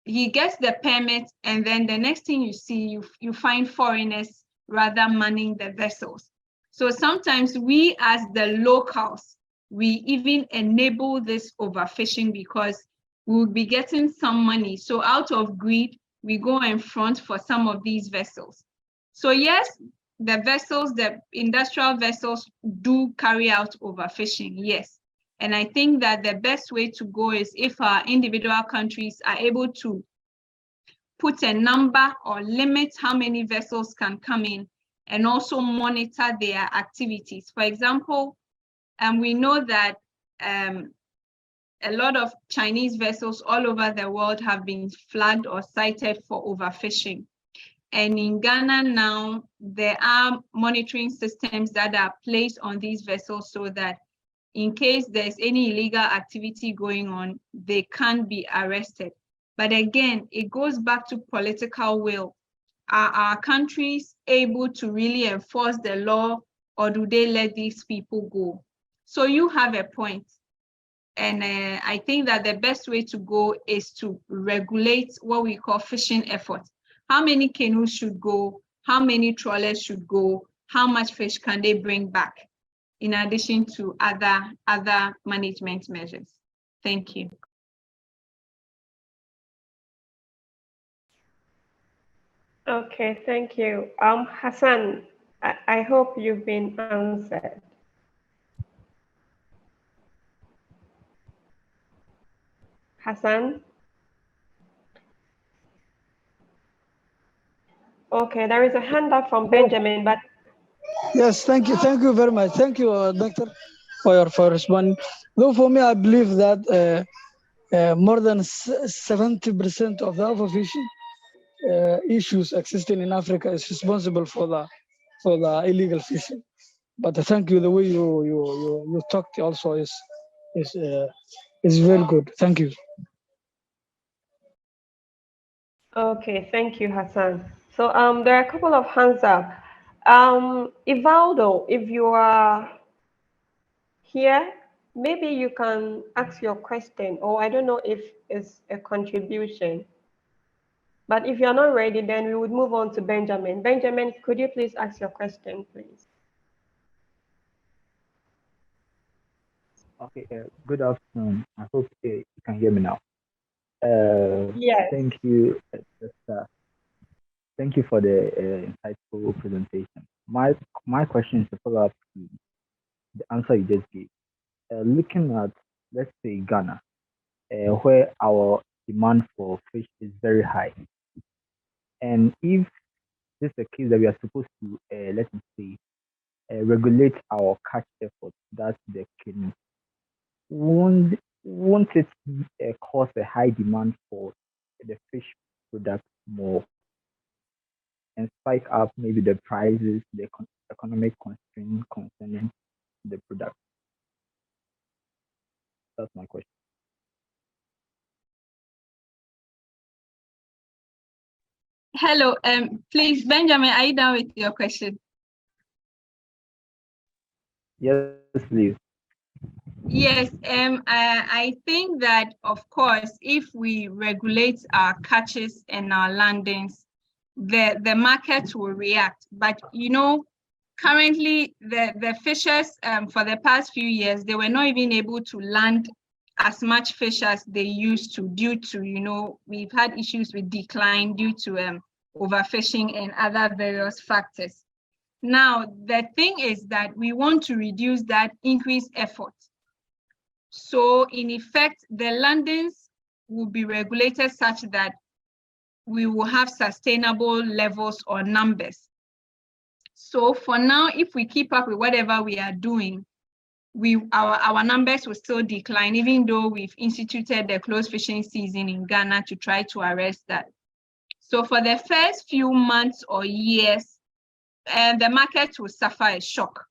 He gets the permit, and then the next thing you see, you find foreigners rather manning the vessels. So sometimes we as the locals, we even enable this overfishing because we'll be getting some money. So out of greed, we go and front for some of these vessels. So yes, the vessels, the industrial vessels do carry out overfishing, yes. And I think that the best way to go is if our individual countries are able to put a number or limit how many vessels can come in, and also monitor their activities. For example, we know that a lot of Chinese vessels all over the world have been flagged or cited for overfishing. And in Ghana now, there are monitoring systems that are placed on these vessels so that in case there's any illegal activity going on, they can't be arrested. But again, it goes back to political will. Are our countries able to really enforce the law, or do they let these people go? So you have a point. And I think that the best way to go is to regulate what we call fishing efforts. How many canoes should go? How many trawlers should go? How much fish can they bring back? In addition to other management measures. Thank you. Okay, thank you. Hassan, I hope you've been answered. Hassan? Okay, there is a hand up from Benjamin, but Yes, thank you very much. Thank you, Doctor, for responding. Though for me, I believe that more than 70% of the overfishing issues existing in Africa is responsible for the illegal fishing. But thank you. The way you talked also is very good. Thank you. okay, thank you, Hassan. So there are a couple of hands up. Ivaldo, if you are here, maybe you can ask your question, or I don't know if it's a contribution. But if you're not ready, then we would move on to Benjamin. Benjamin, could you please ask your question, please? Okay, good afternoon. I hope you can hear me now. Yes. Thank you. Thank you for the insightful presentation. My question is to follow up to the answer you just gave. Looking at, let's say, Ghana, where our demand for fish is very high, and if this is the case that we are supposed to, let me say, regulate our catch effort, that's the canoe, won't it cause a high demand for the fish product more and spike up maybe the prices, the economic constraint concerning the product? That's my question. Hello, please, Benjamin, are you done with your question? Yes, please. Yes, I think that, of course, if we regulate our catches and our landings, the market will react. But, you know, currently the fishers for the past few years, they were not even able to land as much fish as they used to due to, you know, we've had issues with decline due to overfishing and other various factors. Now, the thing is that we want to reduce that increased effort. So in effect, the landings will be regulated such that we will have sustainable levels or numbers. So for now, if we keep up with whatever we are doing, our numbers will still decline, even though we've instituted the closed fishing season in Ghana to try to arrest that. So for the first few months or years, the market will suffer a shock.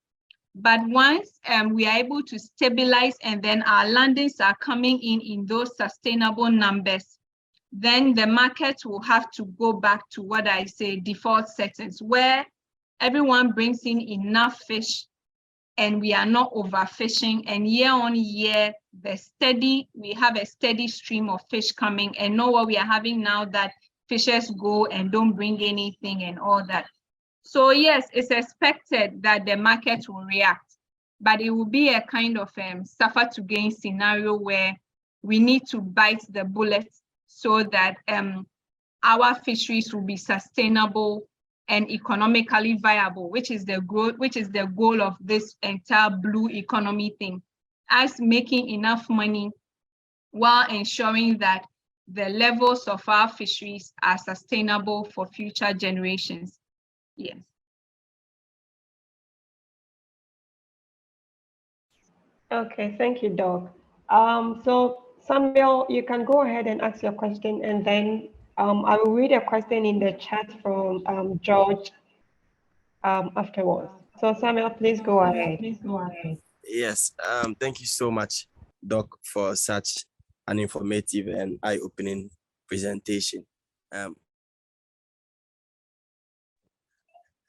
But once we are able to stabilize and then our landings are coming in those sustainable numbers, then the market will have to go back to what I say default settings, where everyone brings in enough fish and we are not overfishing, and year on year, we have a steady stream of fish coming, and not what we are having now that fishers go and don't bring anything and all that. So yes, it's expected that the market will react, but it will be a kind of suffer to gain scenario where we need to bite the bullet so that our fisheries will be sustainable and economically viable, which is the goal of this entire blue economy thing, us making enough money while ensuring that the levels of our fisheries are sustainable for future generations. Yes. Okay, thank you, Doc. So Samuel, you can go ahead and ask your question, and then I will read a question in the chat from George afterwards. So Samuel, please go ahead. Yes, thank you so much, Doc, for such an informative and eye-opening presentation.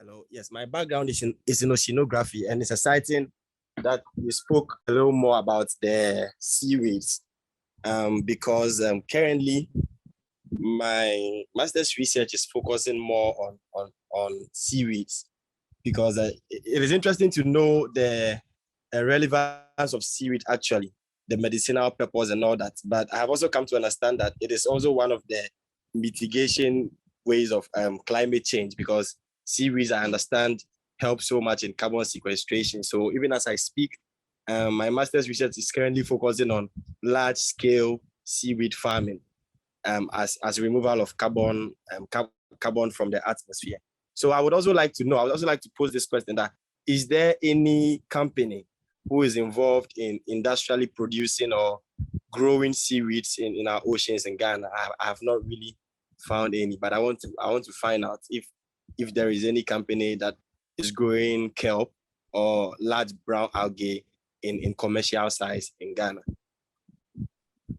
Hello, yes, my background is in oceanography, and it's exciting that you spoke a little more about the seaweeds, because currently my master's research is focusing more on seaweeds, because it is interesting to know the relevance of seaweed, actually, the medicinal purpose and all that. But I have also come to understand that it is also one of the mitigation ways of climate change, because seaweeds, I understand, help so much in carbon sequestration. So even as I speak, my master's research is currently focusing on large-scale seaweed farming, as removal of carbon from the atmosphere. So I would also like to pose this question: that is there any company who is involved in industrially producing or growing seaweeds in our oceans in Ghana? I have not really found any, but I want to find out if there is any company that is growing kelp or large brown algae in commercial size in Ghana.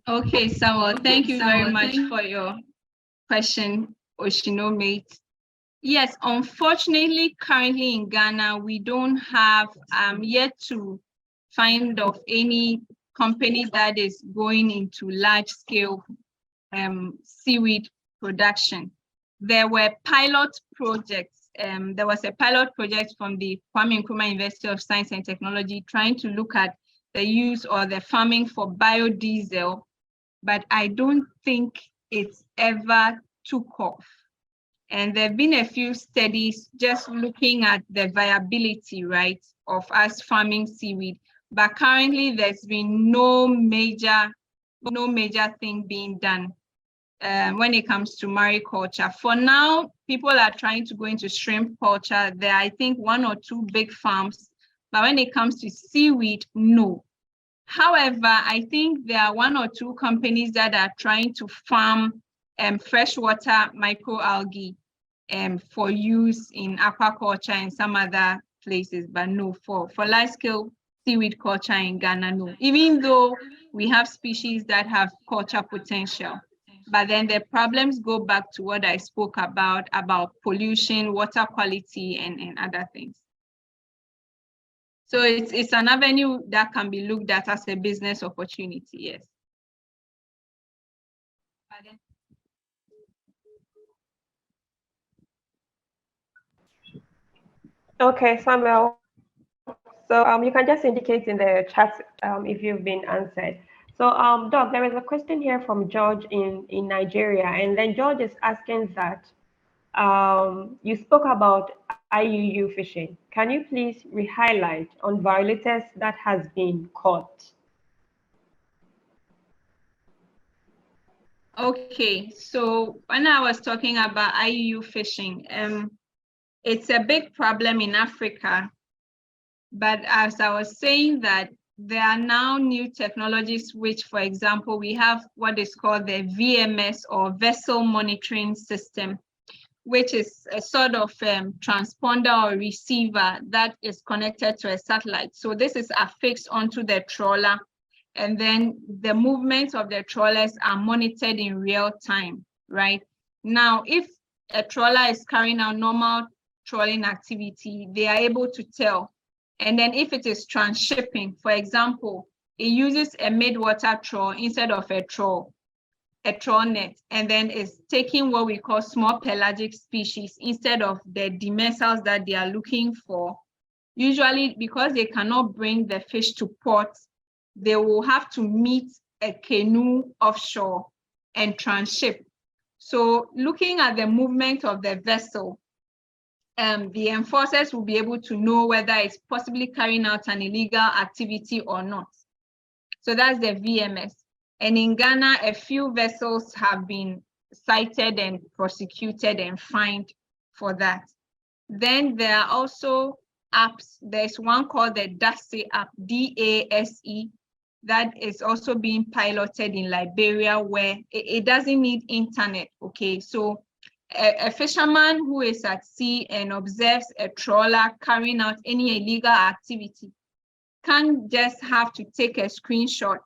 Okay, Samuel, thank you very much for your question, Oceanomate. Yes, unfortunately, currently in Ghana, we don't have yet to find of any company that is going into large-scale seaweed production. There were pilot projects. There was a pilot project from the Kwame Nkrumah University of Science and Technology trying to look at the use or the farming for biodiesel, but I don't think it's ever took off. And there have been a few studies just looking at the viability, right, of us farming seaweed. But currently, there's been no major thing being done when it comes to mariculture. For now, people are trying to go into shrimp culture. There are, I think, 1 or 2 big farms. But when it comes to seaweed, no. However, I think there are 1 or 2 companies that are trying to farm freshwater microalgae for use in aquaculture and some other places, but no, for large-scale seaweed culture in Ghana, no. Even though we have species that have culture potential, but then the problems go back to what I spoke about pollution, water quality, and other things. So it's an avenue that can be looked at as a business opportunity, yes. Okay, Samuel. So you can just indicate in the chat if you've been answered. So Doc, there is a question here from George in Nigeria, and then George is asking that you spoke about IUU fishing. Can you please re-highlight on violators that has been caught? Okay, so when I was talking about IUU fishing, it's a big problem in Africa. But as I was saying that there are now new technologies, which, for example, we have what is called the VMS or vessel monitoring system, which is a sort of transponder or receiver that is connected to a satellite. So this is affixed onto the trawler. and then the movements of the trawlers are monitored in real time, right? Now, if a trawler is carrying out normal trawling activity, they are able to tell. And then if it is transshipping, for example, it uses a mid-water trawl instead of a trawl net, and then is taking what we call small pelagic species instead of the demersals that they are looking for. Usually, because they cannot bring the fish to port, they will have to meet a canoe offshore and transship. So looking at the movement of the vessel, the enforcers will be able to know whether it's possibly carrying out an illegal activity or not. So that's the VMS. And in Ghana, a few vessels have been cited and prosecuted and fined for that. Then there are also apps. There's one called the DASE app, DASE, that is also being piloted in Liberia, where it doesn't need internet, okay? So a fisherman who is at sea and observes a trawler carrying out any illegal activity can't just have to take a screenshot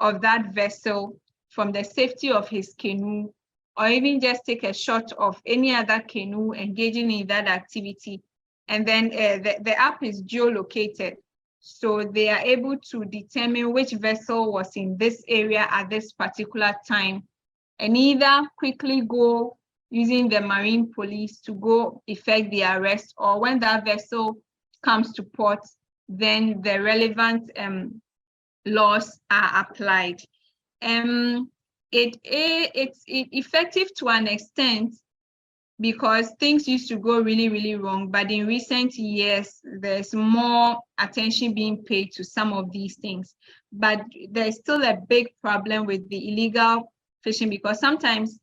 of that vessel from the safety of his canoe, or even just take a shot of any other canoe engaging in that activity. And then the app is geolocated. So they are able to determine which vessel was in this area at this particular time, and either quickly go using the marine police to go effect the arrest, or when that vessel comes to port, then the relevant laws are applied. It's effective to an extent because things used to go really, really wrong. But in recent years, there's more attention being paid to some of these things. But there's still a big problem with the illegal fishing, because sometimes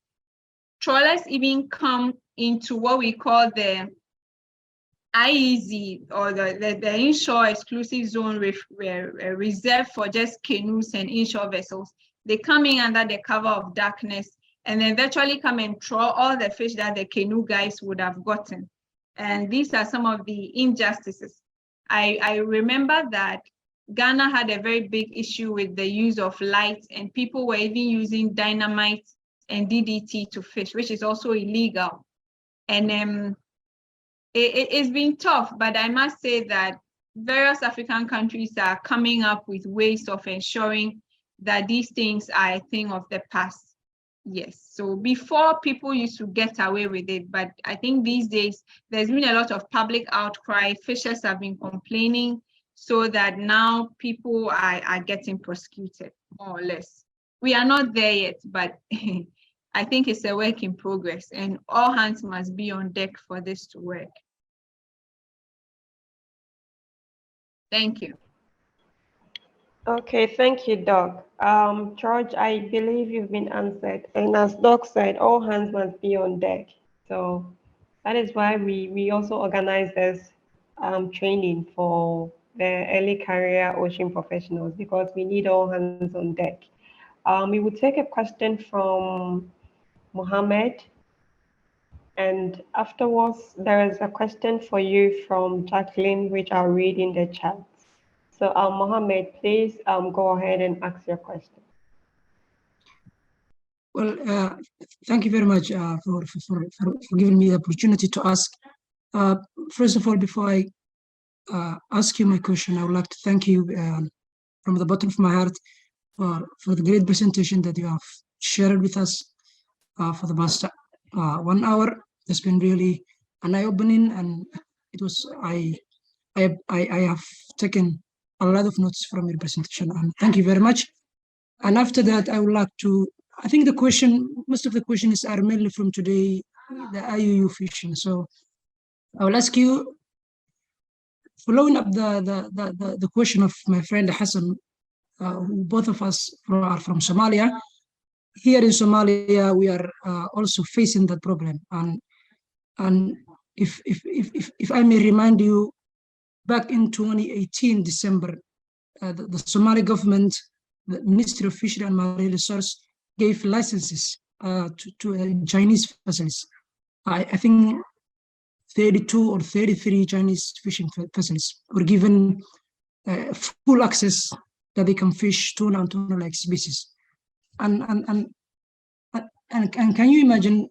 trawlers even come into what we call the IEZ, or the inshore exclusive zone reserved for just canoes and inshore vessels. They come in under the cover of darkness and then virtually come and trawl all the fish that the canoe guys would have gotten. And these are some of the injustices. I remember that Ghana had a very big issue with the use of light, and people were even using dynamite and DDT to fish, which is also illegal. And it's been tough, but I must say that various African countries are coming up with ways of ensuring that these things are a thing of the past. Yes, so before people used to get away with it, but I think these days there's been a lot of public outcry. Fishers have been complaining, so that now people are getting prosecuted, more or less. We are not there yet, but I think it's a work in progress, and all hands must be on deck for this to work. Thank you. Okay, thank you, Doc. George, I believe you've been answered. And as Doc said, all hands must be on deck. So that is why we also organize this training for the early career ocean professionals, because we need all hands on deck. We will take a question from Mohammed. And afterwards, there is a question for you from Jacqueline, which I'll read in the chat. So Mohammed, please go ahead and ask your question. Well, thank you very much for giving me the opportunity to ask. First of all, before I ask you my question, I would like to thank you from the bottom of my heart for the great presentation that you have shared with us for the past 1 hour. It's been really an eye-opening, and it was I have taken a lot of notes from your presentation, and thank you very much. And after that, I would like to, I think most of the questions are mainly from today, the IUU fishing. So I will ask you, following up the question of my friend Hassan, who both of us are from Somalia. Here in Somalia, we are also facing that problem. And if I may remind you, back in 2018, December, the Somali government, the Ministry of Fishery and Marine Resources, gave licenses to Chinese vessels. I think 32 or 33 Chinese fishing vessels were given full access that they can fish tuna and tuna-like species. And can you imagine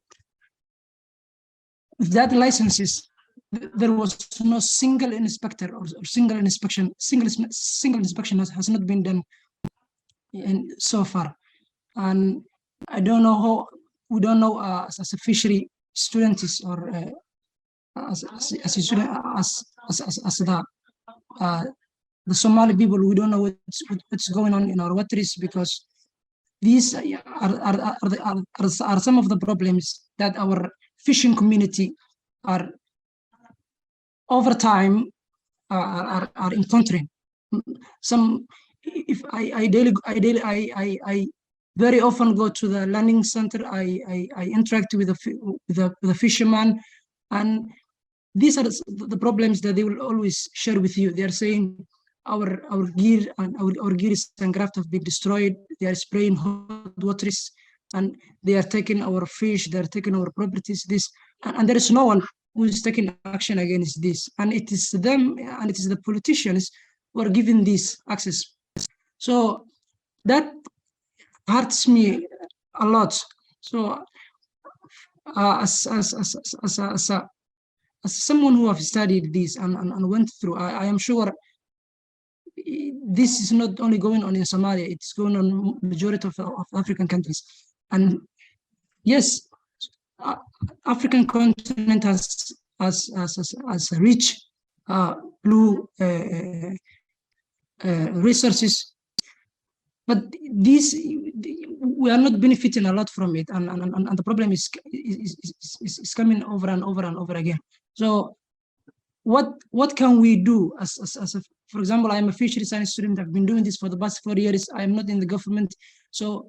if that licenses, there was no single inspector or single inspection has not been done so far. And I don't know how, we don't know as a fishery students or as a student, as the Somali people, we don't know what's going on in our waters, because these are some of the problems that our fishing community are over time are encountering. Some, if I very often go to the learning center, I interact with the fisherman, and these are the problems that they will always share with you. They are saying our gear and our gear and craft have been destroyed. They are spraying hot waters, and they are taking our fish. They are taking our properties. This, and there is no one who is taking action against this. And it is them, and it is the politicians who are giving this access. So that hurts me a lot. So as someone who have studied this and went through, I am sure this is not only going on in Somalia, it's going on majority of African countries. And yes, African continent has a rich blue resources, but these, we are not benefiting a lot from it, and the problem is coming over and over and over again. So what can we do as a, for example, I'm a fishery science student. I've been doing this for the past 4 years. I'm not in the government, so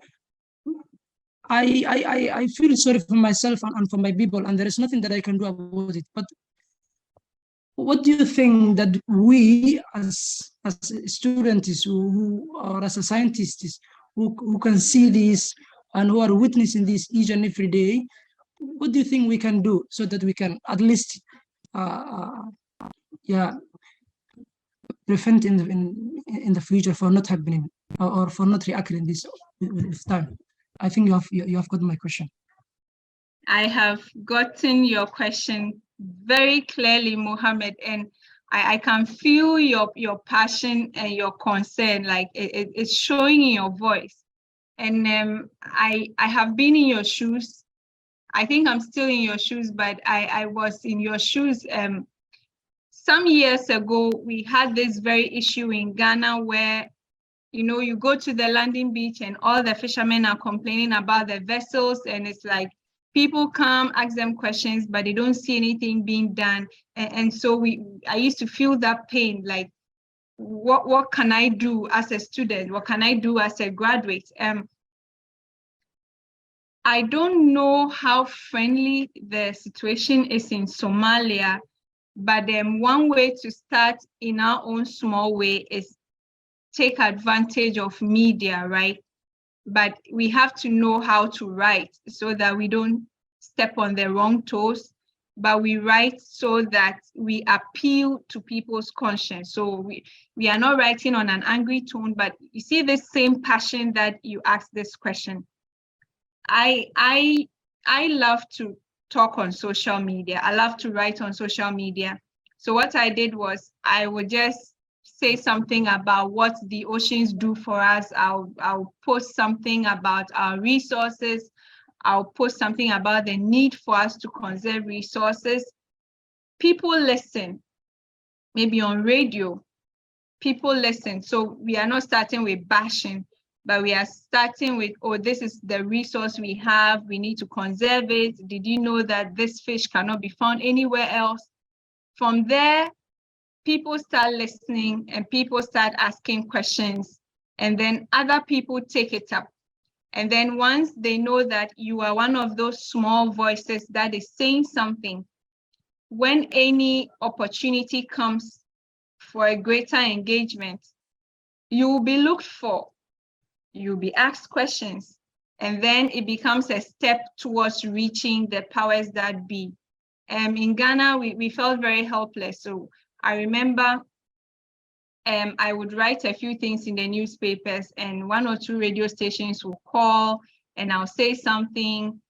I feel sorry for myself and for my people, and there is nothing that I can do about it. But what do you think that we as students who or as a scientists who can see this and who are witnessing this each and every day, what do you think we can do so that we can at least prevent in the future for not happening or for not reacting this with time? I think you have got my question. I have gotten your question very clearly, Mohammed, and I can feel your passion and your concern, like it's showing in your voice. And I have been in your shoes. I think I'm still in your shoes, but I was in your shoes. Some years ago, we had this very issue in Ghana where, you know, you go to the landing beach and all the fishermen are complaining about the vessels, and it's like people come, ask them questions, but they don't see anything being done. And so I used to feel that pain, like, what can I do as a student? What can I do as a graduate? I don't know how friendly the situation is in Somalia, but one way to start in our own small way is take advantage of media, right? But we have to know how to write so that we don't step on the wrong toes, but we write so that we appeal to people's conscience. So we are not writing on an angry tone, but you see the same passion that you asked this question. I love to talk on social media. I love to write on social media. So what I did was I would just say something about what the oceans do for us. I'll post something about our resources. I'll post something about the need for us to conserve resources. People listen, maybe on radio, people listen. So we are not starting with bashing, but we are starting with, oh, this is the resource we have. We need to conserve it. Did you know that this fish cannot be found anywhere else? From there, people start listening and people start asking questions, and then other people take it up. And then once they know that you are one of those small voices that is saying something, when any opportunity comes for a greater engagement, you will be looked for, you'll be asked questions, and then it becomes a step towards reaching the powers that be. In Ghana, we felt very helpless. So I remember I would write a few things in the newspapers, and 1 or 2 radio stations will call, and I'll say something.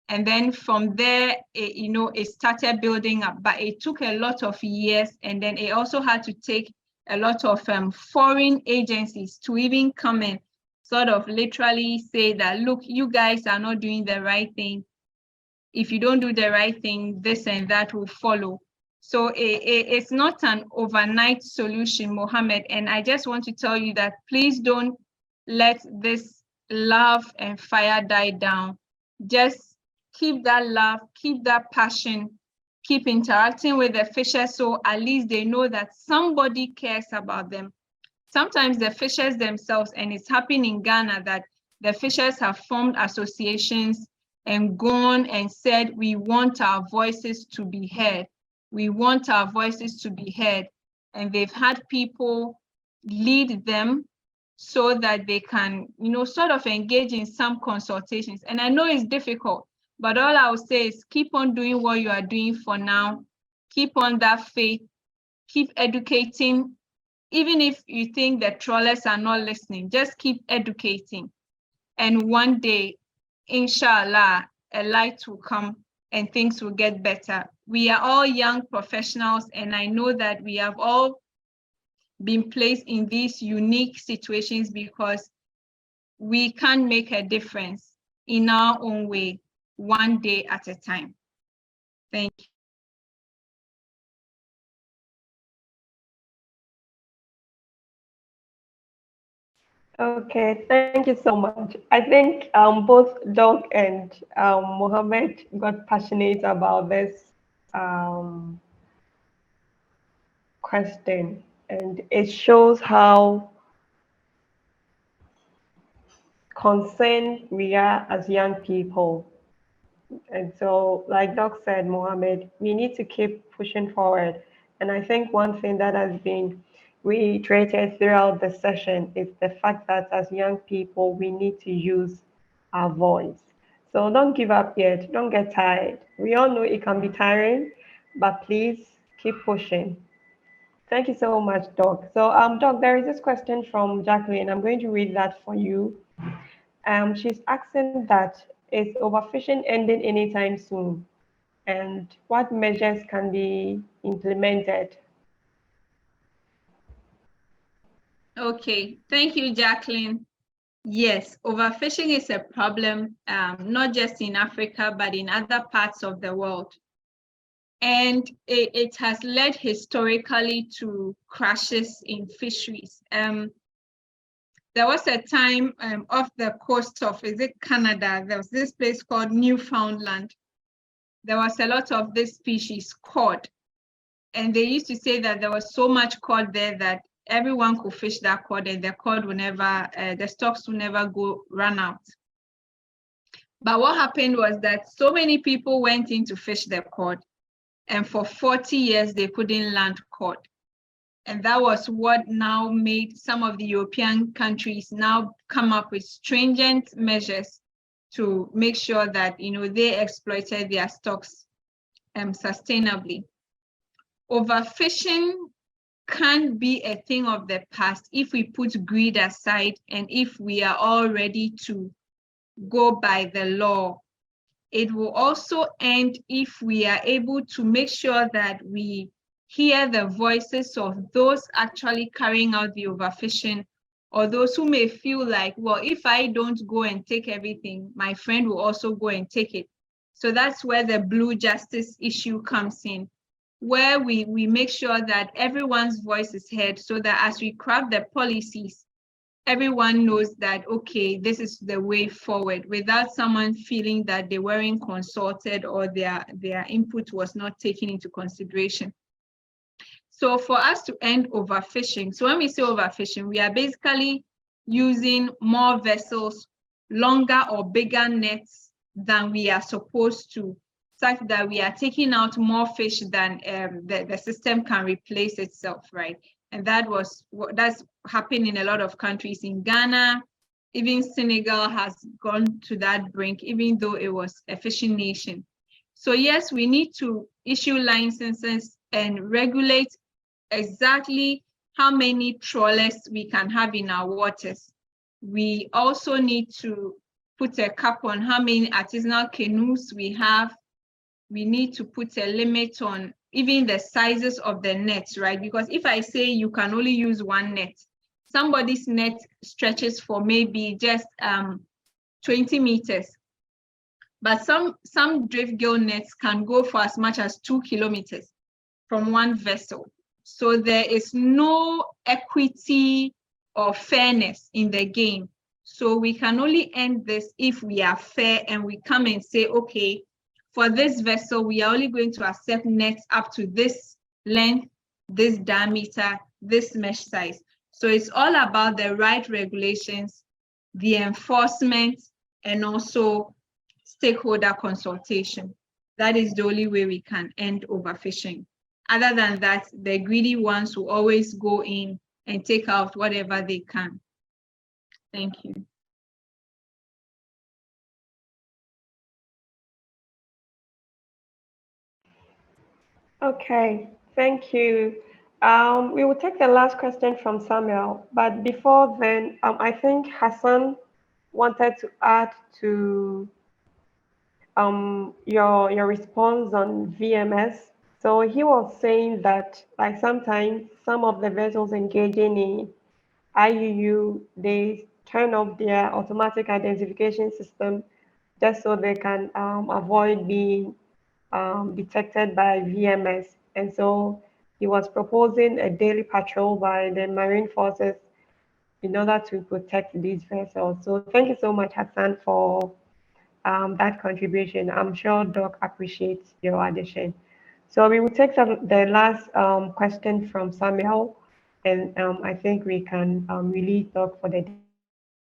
And then from there, it started building up, but it took a lot of years. And then it also had to take a lot of foreign agencies to even come and sort of literally say that, look, you guys are not doing the right thing. If you don't do the right thing, this and that will follow. So it's not an overnight solution, Mohammed. And I just want to tell you that please don't let this love and fire die down. Just keep that love, keep that passion, keep interacting with the fishers, so at least they know that somebody cares about them. Sometimes the fishers themselves, and it's happening in Ghana, that the fishers have formed associations and gone and said, we want our voices to be heard. We want our voices to be heard. And they've had people lead them so that they can, sort of engage in some consultations. And I know it's difficult, but all I will say is keep on doing what you are doing for now. Keep on that faith. Keep educating. Even if you think the trawlers are not listening, just keep educating. And one day, inshallah, a light will come and things will get better. We are all young professionals, and I know that we have all been placed in these unique situations because we can make a difference in our own way, one day at a time. Thank you. Okay, thank you so much. I think both Doug and Mohammed got passionate about this question, and it shows how concerned we are as young people. And so, like Doc said, Mohammed, we need to keep pushing forward. And I think one thing that has been reiterated throughout the session is the fact that as young people, we need to use our voice. So don't give up yet. Don't get tired. We all know it can be tiring, but please keep pushing. Thank you so much, Doc. So, Doc, there is this question from Jacqueline. I'm going to read that for you. She's asking that, is overfishing ending anytime soon? And what measures can be implemented? Okay, thank you, Jacqueline. Yes, overfishing is a problem, not just in Africa, but in other parts of the world. And it has led historically to crashes in fisheries. There was a time off the coast of, is it Canada? There was this place called Newfoundland. There was a lot of this species cod. And they used to say that there was so much cod there that everyone could fish that cod, and the cod will never, the stocks will never run out. But what happened was that so many people went in to fish the cod, and for 40 years they couldn't land cod. And that was what now made some of the European countries now come up with stringent measures to make sure that they exploited their stocks sustainably. Overfishing can be a thing of the past if we put greed aside and if we are all ready to go by the law. It will also end if we are able to make sure that we hear the voices of those actually carrying out the overfishing, or those who may feel like, well, if I don't go and take everything, my friend will also go and take it. So that's where the blue justice issue comes in, where we make sure that everyone's voice is heard, so that as we craft the policies, everyone knows that, okay, this is the way forward, without someone feeling that they weren't consulted or their input was not taken into consideration. So for us to end overfishing, so when we say overfishing, we are basically using more vessels, longer or bigger nets than we are supposed to, such that we are taking out more fish than the system can replace itself, right? And that's happened in a lot of countries. In Ghana, even Senegal has gone to that brink, even though it was a fishing nation. So yes, we need to issue licenses and regulate exactly how many trawlers we can have in our waters. We also need to put a cap on how many artisanal canoes we have. We need to put a limit on even the sizes of the nets, right? Because if I say you can only use one net, somebody's net stretches for maybe just 20 meters. But some drift gill nets can go for as much as 2 kilometers from one vessel. So there is no equity or fairness in the game. So we can only end this if we are fair and we come and say, okay, for this vessel, we are only going to accept nets up to this length, this diameter, this mesh size. So it's all about the right regulations, the enforcement, and also stakeholder consultation. That is the only way we can end overfishing. Other than that, the greedy ones will always go in and take out whatever they can. Thank you. Okay, thank you. We will take the last question from Samuel, but before then, I think Hassan wanted to add to your response on VMS. So he was saying that like sometimes some of the vessels engaging in IUU, they turn off their automatic identification system just so they can avoid being detected by VMS. And so he was proposing a daily patrol by the Marine Forces in order to protect these vessels. So thank you so much, Hassan, for that contribution. I'm sure Doc appreciates your addition. So we will take the last question from Samuel, and I think we can really talk for the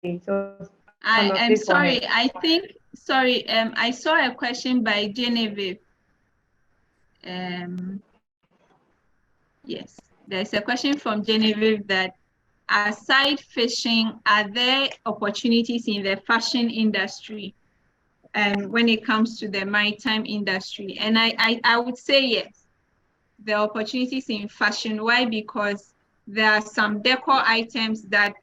day. So I'm sorry. I saw a question by Genevieve. Yes, there's a question from Genevieve that aside fishing, are there opportunities in the fashion industry when it comes to the maritime industry? And I would say yes, there are opportunities in fashion. Why? Because there are some decor items that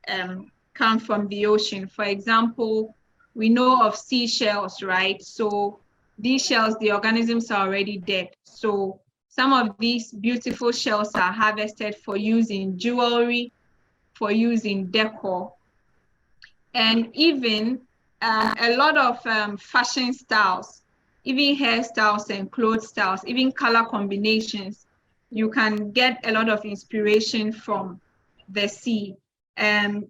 come from the ocean. For example, we know of seashells, right? So these shells, the organisms are already dead. So some of these beautiful shells are harvested for use in jewelry, for use in decor. And even a lot of fashion styles, even hairstyles and clothes styles, even color combinations, you can get a lot of inspiration from the sea.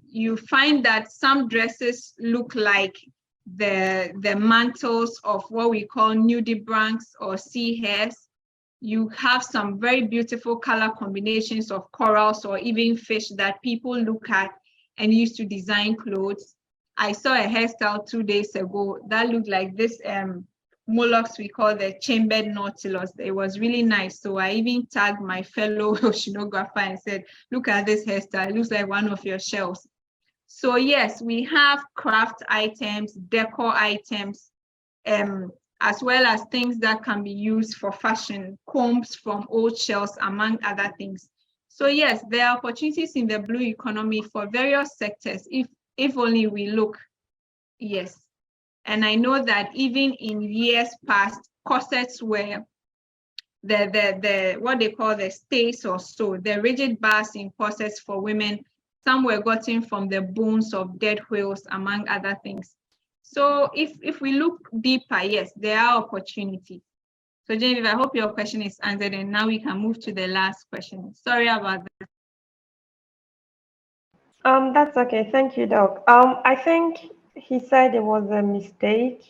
You find that some dresses look like the mantles of what we call nudibranchs or sea hares. You have some very beautiful color combinations of corals or even fish that people look at and used to design clothes. I saw a hairstyle 2 days ago that looked like this mollusks we call the chambered nautilus. It was really nice. So I even tagged my fellow oceanographer and said, look at this hairstyle. It looks like one of your shells. So yes, we have craft items, decor items, as well as things that can be used for fashion, combs from old shells, among other things. So yes, there are opportunities in the blue economy for various sectors, if only we look. Yes. And I know that even in years past, corsets were the what they call the stays or so, the rigid bars in corsets for women. Some were gotten from the bones of dead whales, among other things. So if we look deeper, yes, there are opportunities. So Genevieve, I hope your question is answered, and now we can move to the last question. Sorry about that. That's okay. Thank you, Doc. I think he said it was a mistake.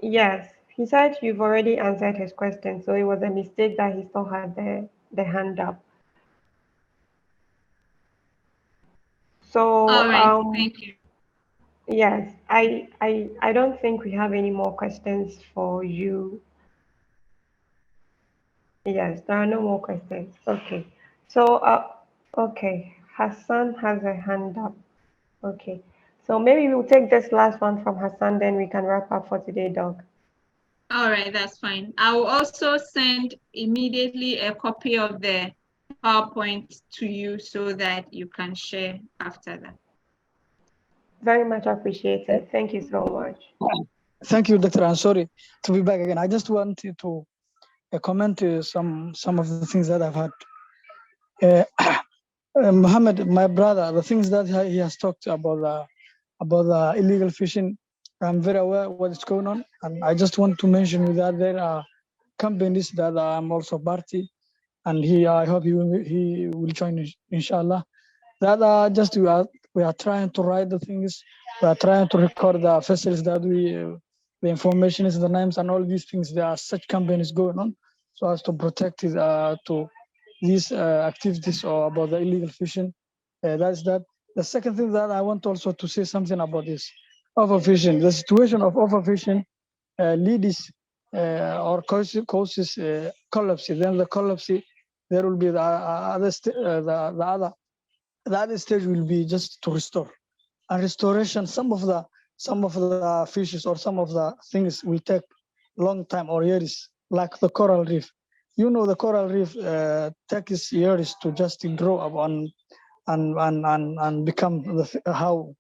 Yes, he said you've already answered his question, so it was a mistake that he still had the hand up. So, All right, thank you. yes, I don't think we have any more questions for you. Yes, there are no more questions. Okay. So, okay, Hassan has a hand up. Okay. So maybe we'll take this last one from Hassan, then we can wrap up for today, Doc. All right, that's fine. I will also send immediately a copy of the PowerPoint to you so that you can share after that. Very much appreciated. Thank you so much. Thank you, Dr. I'm sorry to be back again. I just wanted to comment some of the things that I've heard. Mohammed, my brother, the things that he has talked about the illegal fishing, I'm very aware what's going on, and I just want to mention that there are companies that I'm also party, and I hope he will join, inshallah. That just we are trying to write the things, we are trying to record the vessels that the information is the names and all these things. There are such campaigns going on so as to protect it, to these activities or about the illegal fishing. That's that. The second thing that I want also to say something about is overfishing. The situation of overfishing leads or causes collapse. Then the collapse, there will be the other stage will be just to restore. And restoration, some of the fishes or some of the things will take long time or years, like the coral reef. You know, the coral reef takes years to just grow up and become how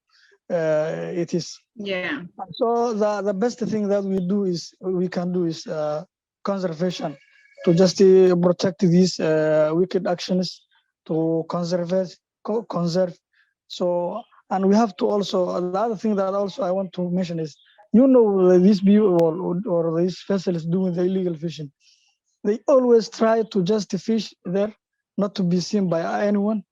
it is. Yeah. So the best thing that we can do is conservation, to just protect these wicked actions, to conserve. So, and we have to also, the other thing that also I want to mention is, these people or these vessels doing the illegal fishing, they always try to just fish there, not to be seen by anyone,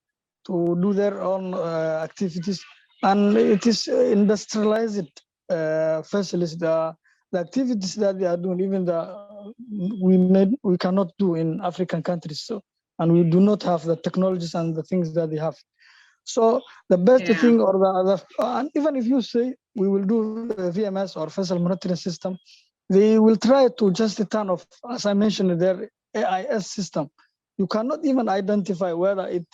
to do their own activities, and it is industrialized facilities. The activities that they are doing, even we cannot do in African countries. So, and we do not have the technologies and the things that they have. So the best thing, or and even if you say we will do VMS or vessel monitoring system, they will try to just turn off, as I mentioned, their AIS system. You cannot even identify whether it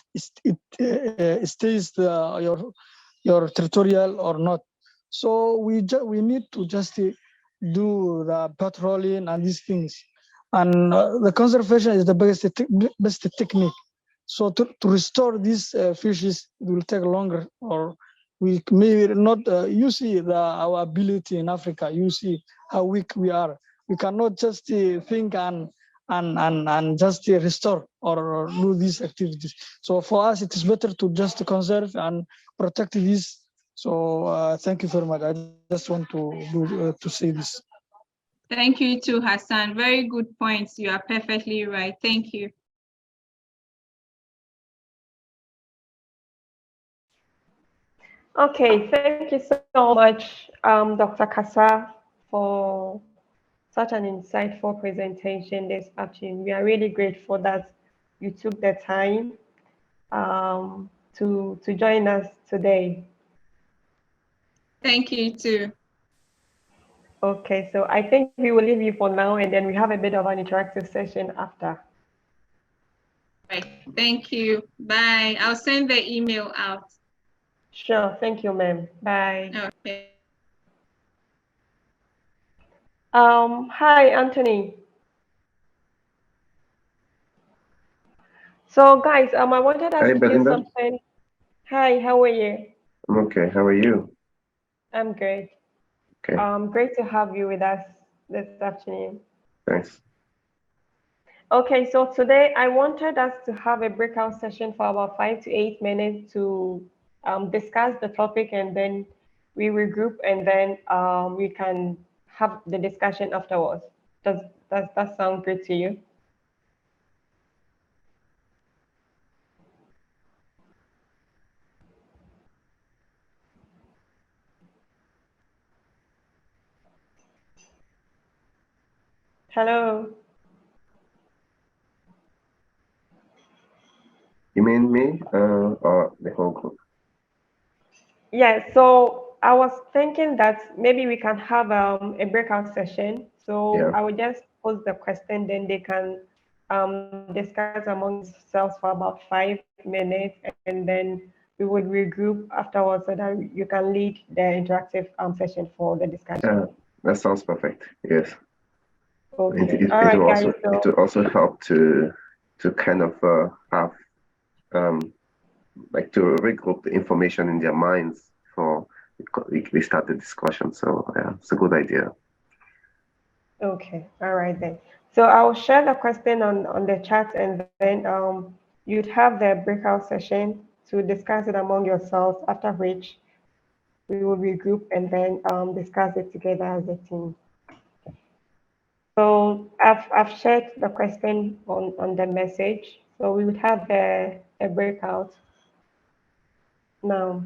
stays your territorial or not. So we need to just do the patrolling and these things, and the conservation is the best technique. So to restore these fishes, it will take longer, or we may not. You see our ability in Africa. You see how weak we are. We cannot just think and just restore or do these activities. So for us, it is better to just conserve and protect these. So thank you very much. I just want to say this. Thank you too, Hassan. Very good points. You are perfectly right. Thank you. Okay, thank you so much, Dr. Kasa, for such an insightful presentation this afternoon. We are really grateful that you took the time to join us today. Thank you too. Okay, so I think we will leave you for now, and then we have a bit of an interactive session after. Right. Thank you. Bye. I'll send the email out. Sure. Thank you, ma'am. Bye. Okay. Hi, Anthony. So, guys, I wanted us to do something. Hi, how are you? I'm okay. How are you? I'm great. Okay. Great to have you with us this afternoon. Thanks. Okay, so today I wanted us to have a breakout session for about 5 to 8 minutes to discuss the topic, and then we regroup, and then we can have the discussion afterwards. Does that sound good to you? Hello. You mean me or the whole group? Yeah, so I was thinking that maybe we can have a breakout session. So Yeah. I would just pose the question, then they can discuss among themselves for about 5 minutes, and then we would regroup afterwards so that you can lead the interactive session for the discussion. That sounds perfect. Yes. Okay. All right, guys. It So will also help to kind of have like to regroup the information in their minds for they start the discussion. So yeah, it's a good idea. okay. All right then. So I'll share the question on the chat, and then you'd have the breakout session to discuss it among yourselves. After which we will regroup and then discuss it together as a team. So I've shared the question on the message. So we would have a breakout now.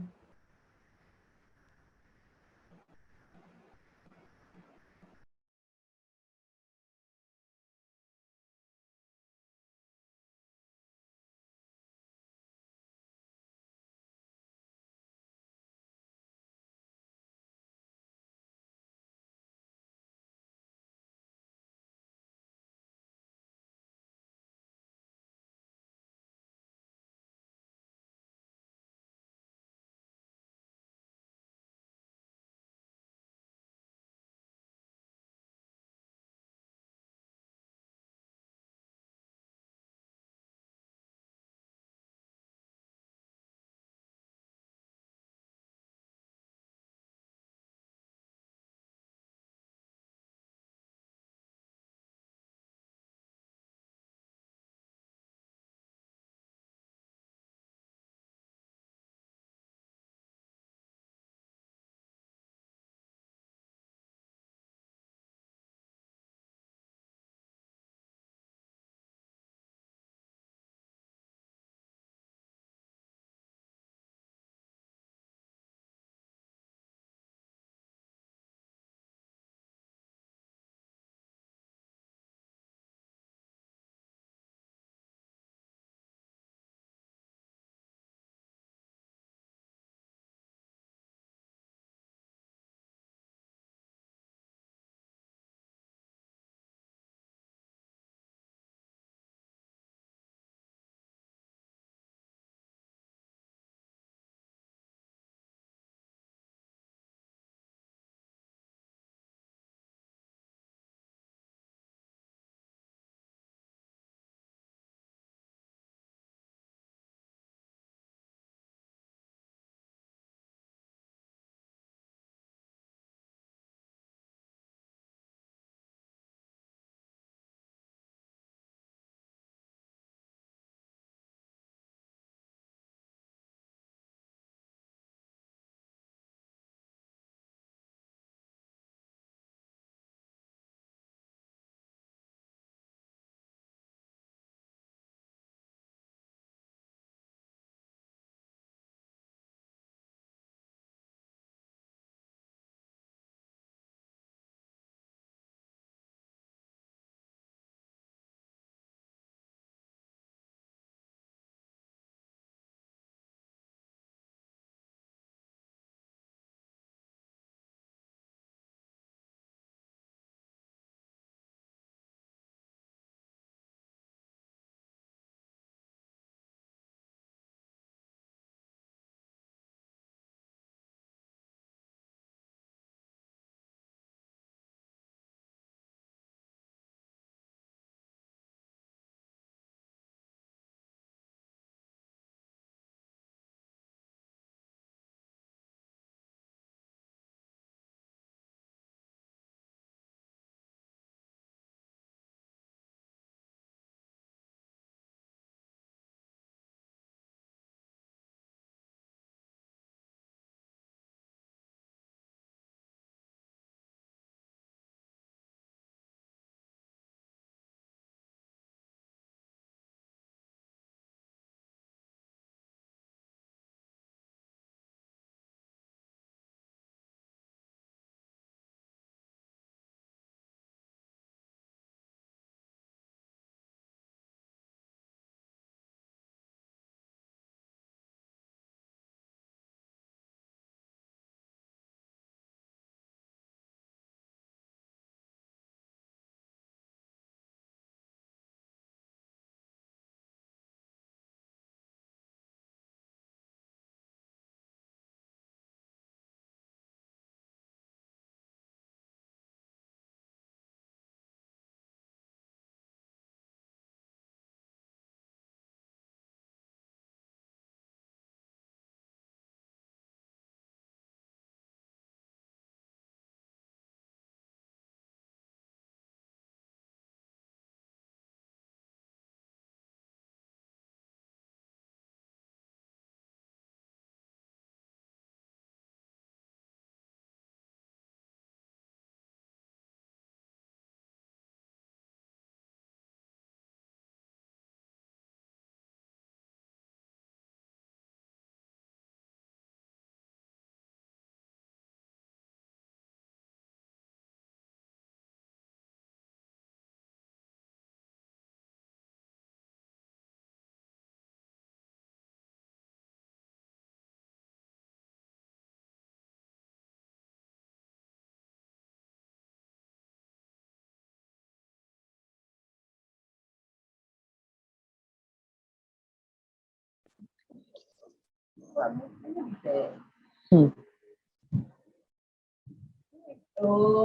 Oh,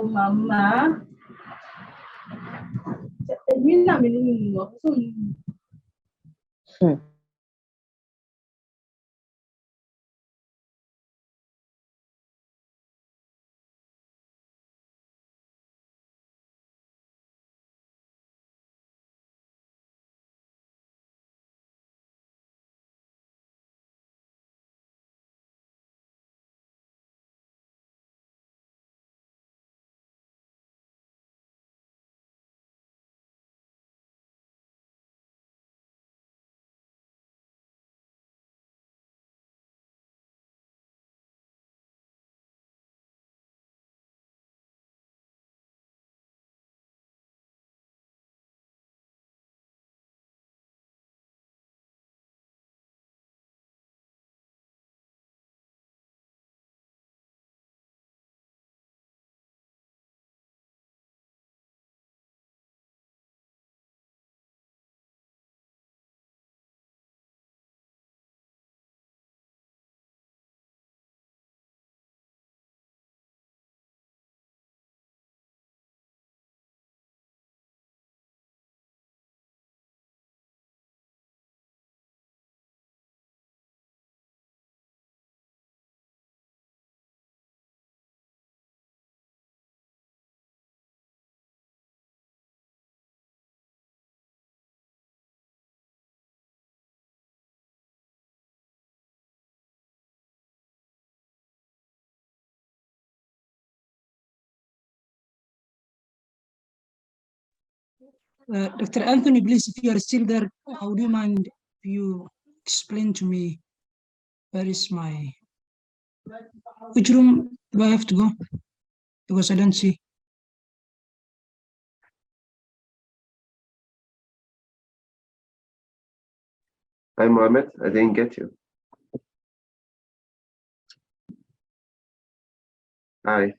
mama. Dr. Anthony, please, if you are still there, would you mind if you explain to me where is which room do I have to go? Because I don't see. Hi, Mohammed. I didn't get you. Hi.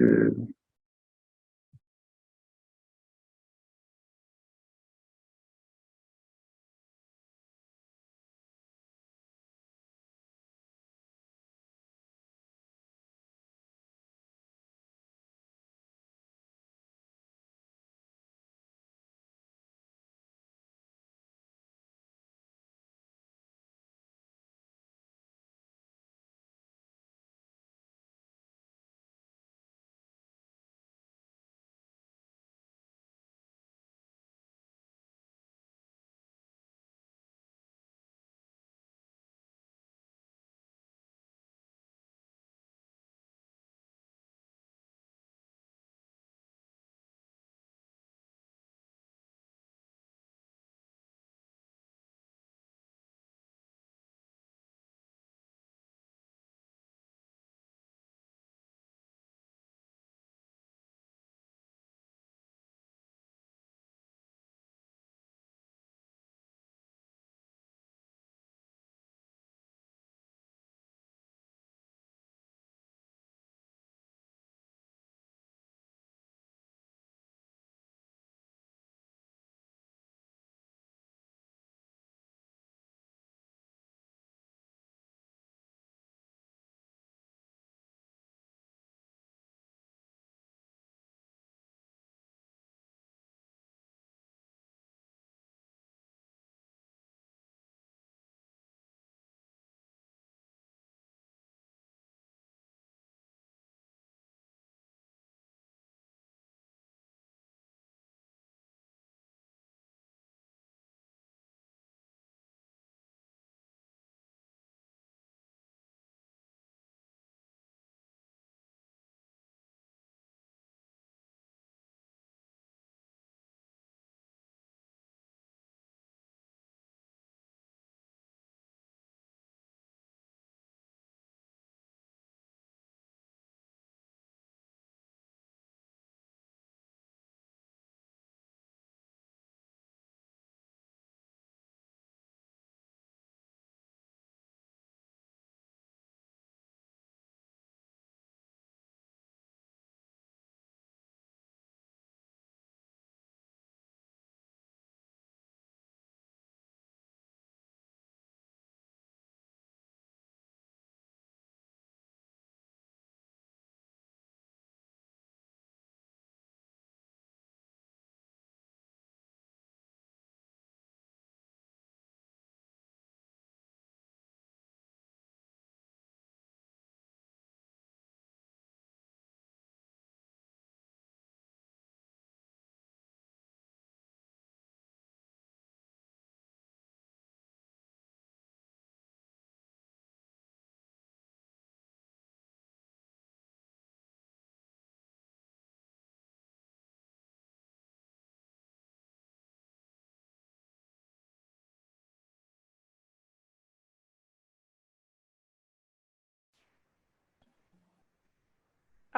Mhm.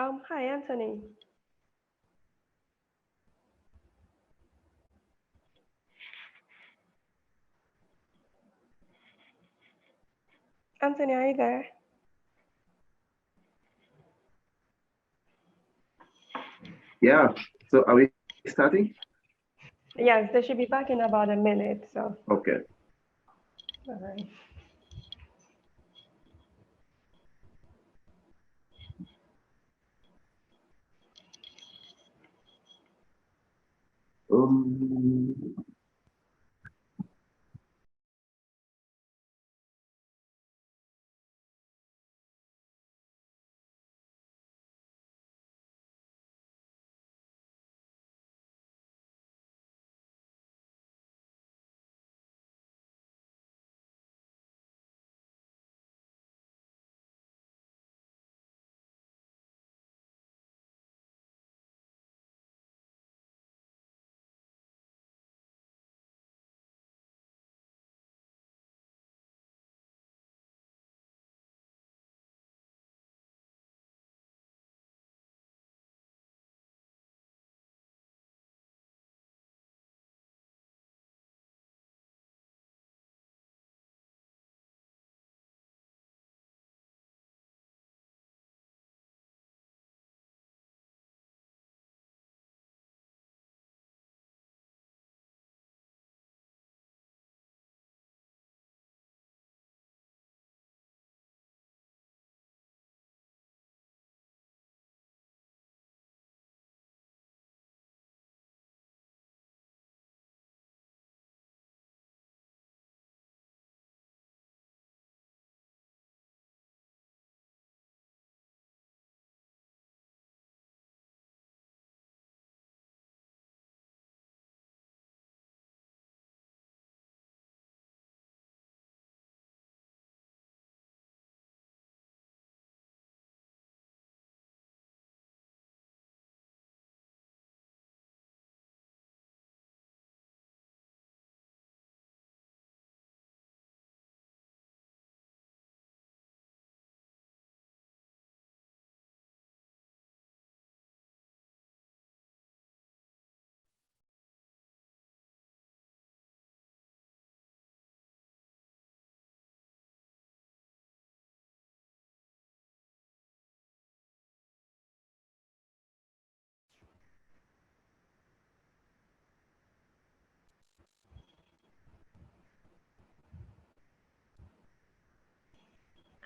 Hi, Anthony. Anthony, are you there? Yeah. So are we starting? Yes, they should be back in about a minute. So. Okay. All right. Um,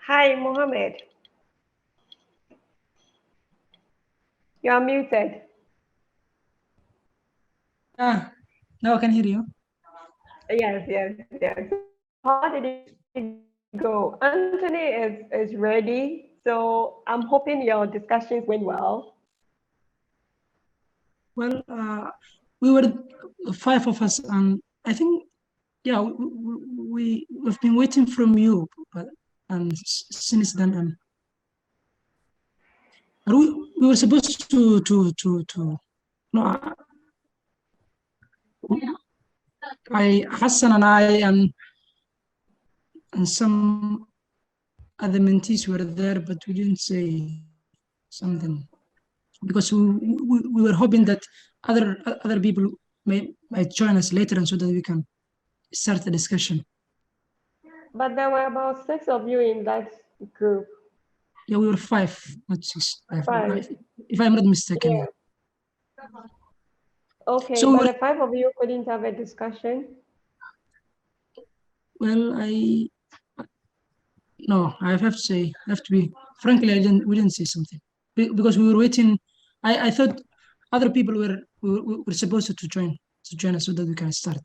Hi, Mohammed. You are muted. Ah, now I can hear you. Yes, yes, yes. How did it go? Anthony is ready, so I'm hoping your discussions went well. Well, we were 5 of us, and I think, yeah, we've been waiting from you, but and since then, and we were supposed to no, I Hassan and I and some other mentees were there, but we didn't say something because we were hoping that other people might join us later, and so that we can start the discussion. But there were about 6 of you in that group. Yeah, we were 5, not 6. Five. If I'm not mistaken. Yeah. Okay, So but the 5 of you couldn't have a discussion? well, no, I have to say, frankly, we didn't say something because we were waiting. I thought other people were supposed to join us so that we can start.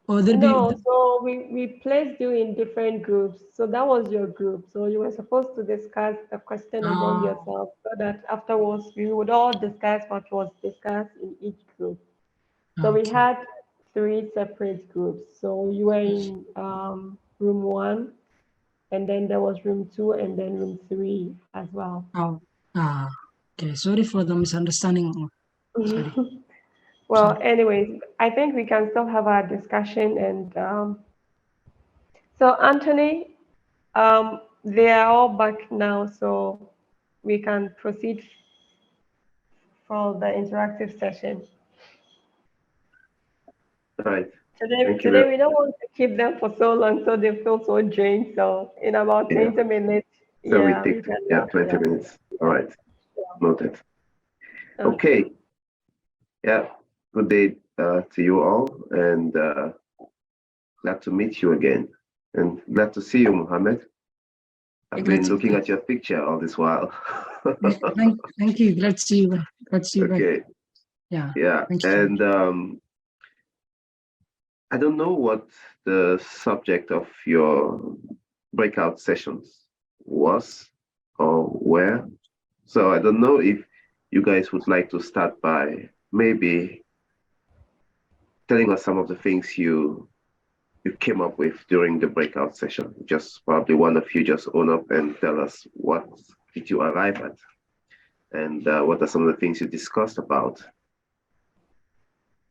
Or there'll be No, so we placed you in different groups. So that was your group. So you were supposed to discuss the question among yourself so that afterwards we would all discuss what was discussed in each group. So we okay. had 3 separate groups. So you were in room 1, and then there was room 2, and then room 3 as well. Oh, okay. Sorry for the misunderstanding. Sorry. Well, anyways, I think we can still have our discussion. And so, Anthony, they are all back now. So we can proceed for the interactive session. All right. Today, Thank you. we don't want to keep them for so long so they feel so drained. So in about 20 minutes, So yeah, we we take can 20 minutes. All right. Noted. Okay. Yeah. Good day to you all, and glad to meet you again, and glad to see you, Mohammed. I've been looking at your picture all this while. Thank you. Glad to see you. Glad to see you. Okay. Yeah. Yeah. And I don't know what the subject of your breakout sessions was or were. So I don't know if you guys would like to start by maybe telling us some of the things you came up with during the breakout session. Just probably one of you just own up and tell us what did you arrive at, and what are some of the things you discussed about,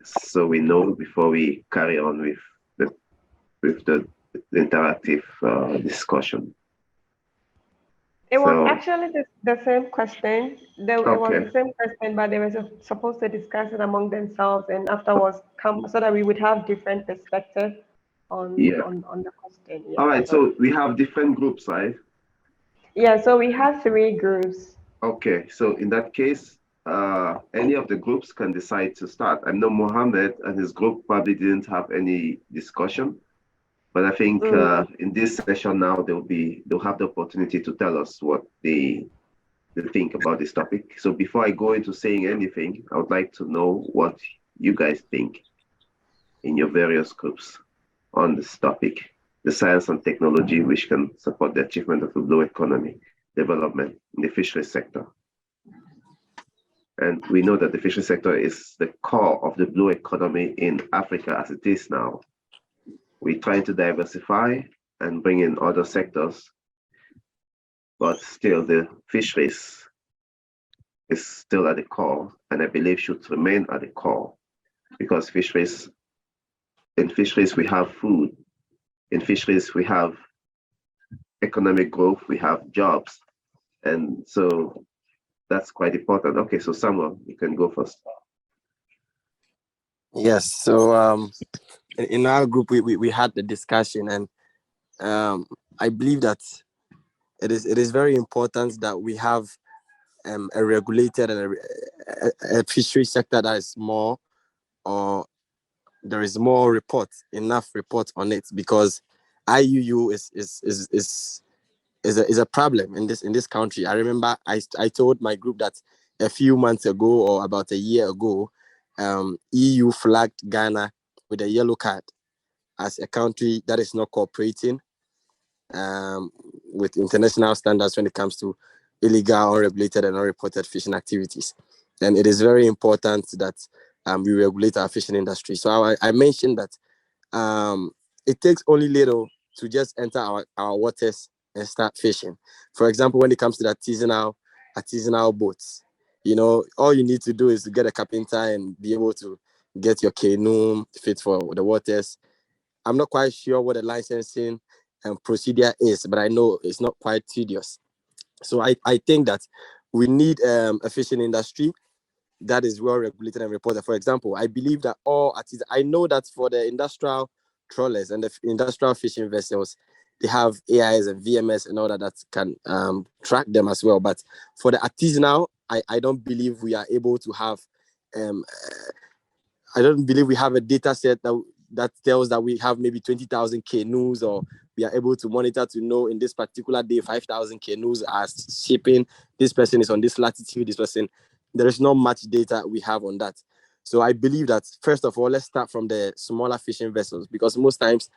so we know before we carry on with the interactive discussion. It was actually the same question. It was Okay. the same question, but they were supposed to discuss it among themselves and afterwards come so that we would have different perspectives on the question. Yeah. All right. So we have different groups, right? Yeah. So we have 3 groups. Okay. So in that case, any of the groups can decide to start. I know Mohammed and his group probably didn't have any discussion, but I think in this session now they'll have the opportunity to tell us what they think about this topic. So before I go into saying anything, I would like to know what you guys think in your various groups on this topic, the science and technology which can support the achievement of the blue economy development in the fishery sector. And we know that the fishery sector is the core of the blue economy in Africa as it is now. We're trying to diversify and bring in other sectors, but still the fisheries is still at the core, and I believe should remain at the core, because in fisheries we have food, in fisheries we have economic growth, we have jobs, and so that's quite important. Okay, so Samuel, you can go first. Yes, so in our group we had the discussion, and I believe that it is very important that we have a regulated and a fishery sector that is more, or there is more enough reports on it, because IUU is a problem in this country. I remember I told my group that a few months ago, or about a year ago, EU flagged Ghana with a yellow card as a country that is not cooperating with international standards when it comes to illegal, unregulated, and unreported fishing activities. And it is very important that we regulate our fishing industry. So I mentioned that it takes only little to just enter our waters and start fishing. For example, when it comes to the artisanal boats, all you need to do is to get a carpenter and be able to get your canoe fit for the waters. I'm not quite sure what the licensing and procedure is, but I know it's not quite tedious. So I think that we need a fishing industry that is well regulated and reported. For example, I believe that I know that for the industrial trawlers and the industrial fishing vessels, they have AIS and VMS and all that can track them as well. But for the artisanal, I don't believe we are able to have I don't believe we have a data set that tells that we have maybe 20,000 canoes, or we are able to monitor to know in this particular day 5,000 canoes are shipping. This person is on this latitude. This person, there is not much data we have on that. So I believe that first of all, let's start from the smaller fishing vessels, because most times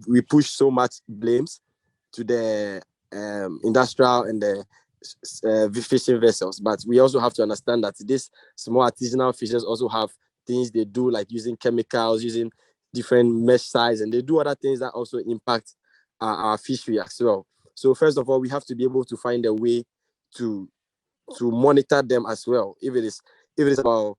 we push so much blames to the industrial and the fishing vessels, but we also have to understand that these small artisanal fishers also have things they do, like using chemicals, using different mesh size, and they do other things that also impact our fishery as well. So first of all, we have to be able to find a way to monitor them as well. If it is about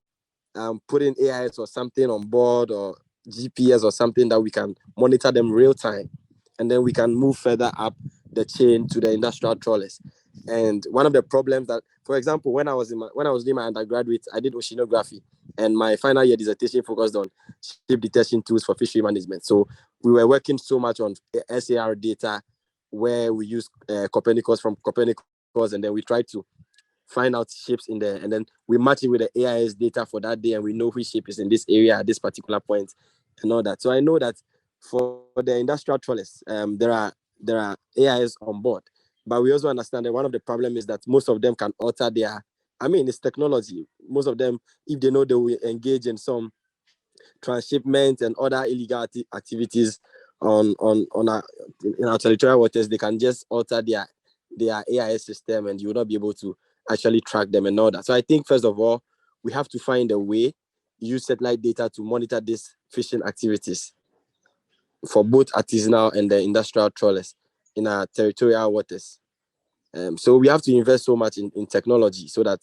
putting AIS or something on board, or GPS or something that we can monitor them real time, and then we can move further up the chain to the industrial trawlers. And one of the problems that, for example, when I was doing my undergraduate, I did oceanography, and my final year dissertation focused on ship detection tools for fishery management. So we were working so much on SAR data, where we use Copernicus, and then we try to find out ships in there, and then we match it with the AIS data for that day, and we know which ship is in this area at this particular point and all that. So I know that for the industrial trawlers, there are AIS on board, but we also understand that one of the problems is that most of them can alter their, it's technology. Most of them, if they know they will engage in some transshipment and other illegal activities in our territorial waters, they can just alter their AIS system, and you will not be able to actually track them and all that. So I think, first of all, we have to find a way, use satellite data to monitor these fishing activities for both artisanal and the industrial trawlers in our territorial waters. So we have to invest so much in technology so that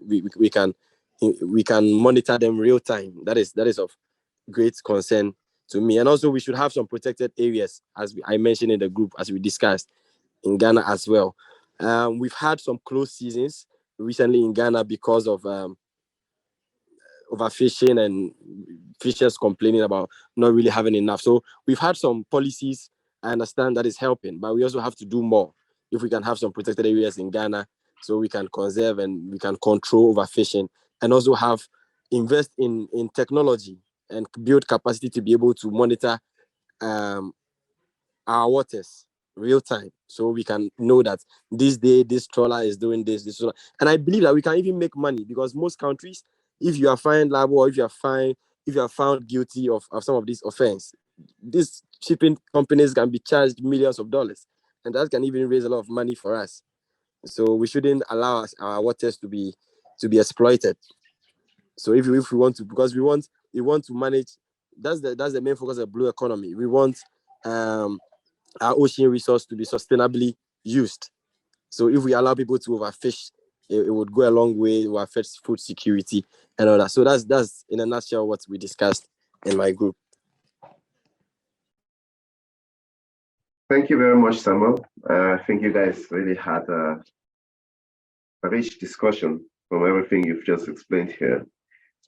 we can monitor them real time. That is of great concern to me. And also, we should have some protected areas, as I mentioned in the group, as we discussed, in Ghana as well. We've had some close seasons recently in Ghana because of overfishing and fishers complaining about not really having enough. So we've had some policies. I understand that is helping, but we also have to do more if we can have some protected areas in Ghana, so we can conserve and we can control overfishing, and also invest in technology and build capacity to be able to monitor our waters real time, so we can know that this day this trawler is doing this trawler. And I believe that we can even make money, because most countries, if you are fined liable, or if you are found guilty of some of these offense, these shipping companies can be charged millions of dollars, and that can even raise a lot of money for us. So we shouldn't allow our waters to be exploited. So if we want to, because we want to manage, that's the main focus of blue economy. We want our ocean resource to be sustainably used. So if we allow people to overfish, it would go a long way to affect food security and all that. So that's in a nutshell what we discussed in my group. Thank you very much, Samuel. I think you guys really had a rich discussion from everything you've just explained here.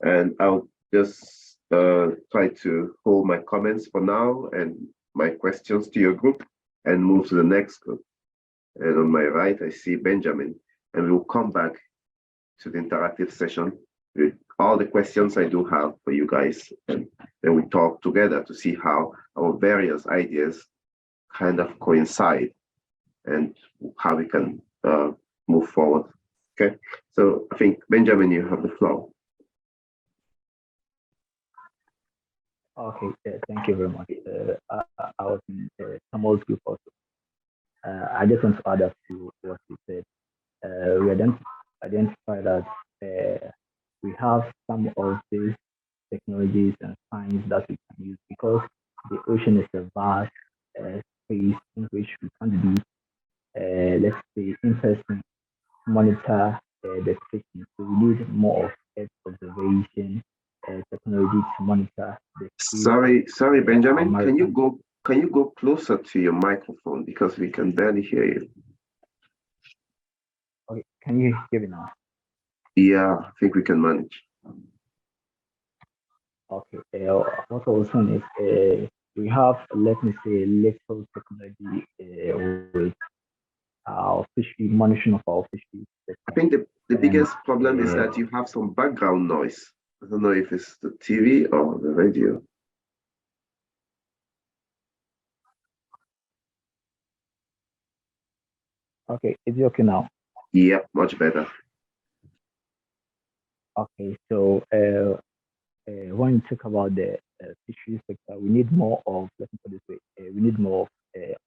And I'll just try to hold my comments for now and my questions to your group and move to the next group. And on my right, I see Benjamin, and we'll come back to the interactive session with all the questions I do have for you guys. And then we talk together to see how our various ideas kind of coincide and how we can move forward. Okay, so I think, Benjamin, you have the floor. Okay, thank you very much. I was in Samuel's group also. I just want to add up to what you said. We identify that we have some of these technologies and science that we can use, because the ocean is a vast space in which we can't do, let's say, in-person monitor the fishing. So we need more of Earth observation technology to monitor the speed. Sorry, Benjamin. Can you go closer to your microphone, because we can barely hear you? Okay, can you hear me now? Yeah, I think we can manage. Okay. What I was saying is we have, let me say, little technology with our fishery, monitoring of our fishery. I think the biggest problem is that you have some background noise. I don't know if it's the TV or the radio. Okay, is it okay now? Yep, much better. Okay, so when you talk about the fishery sector, we need more of, let me put it this way, we need more of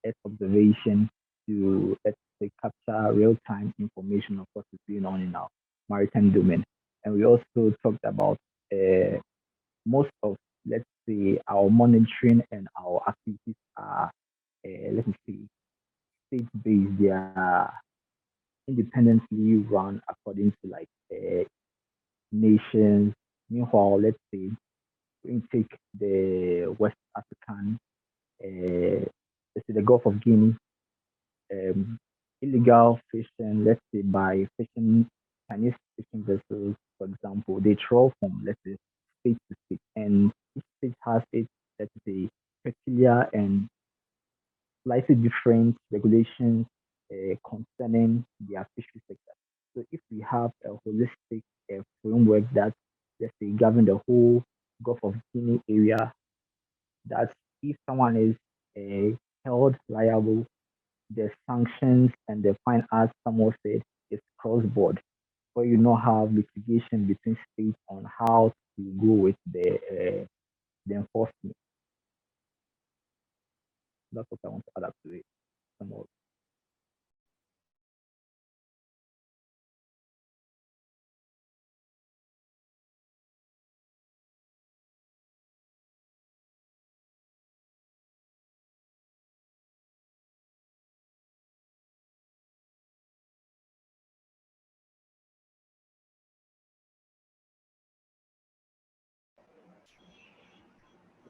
Earth observation to, let's say, capture real-time information of what is going on in our maritime domain. And we also talked about most of, let's say, our monitoring and our activities are, let me see, state-based. They are independently run according to like nations. Meanwhile, let's say we take the West African, let's say the Gulf of Guinea. illegal fishing, let's say by fishing Chinese fishing vessels, for example, they trawl from, let's say, state to state, and each state has its, let's say, peculiar and slightly different regulations concerning their fishery sector. So if we have a holistic framework that, let's say, govern the whole Gulf of Guinea area, that if someone is held liable, the sanctions and the fine, as someone said, is cross-border, where you not have litigation between states on how to go with the enforcement. That's what I want to add up to it. Some more.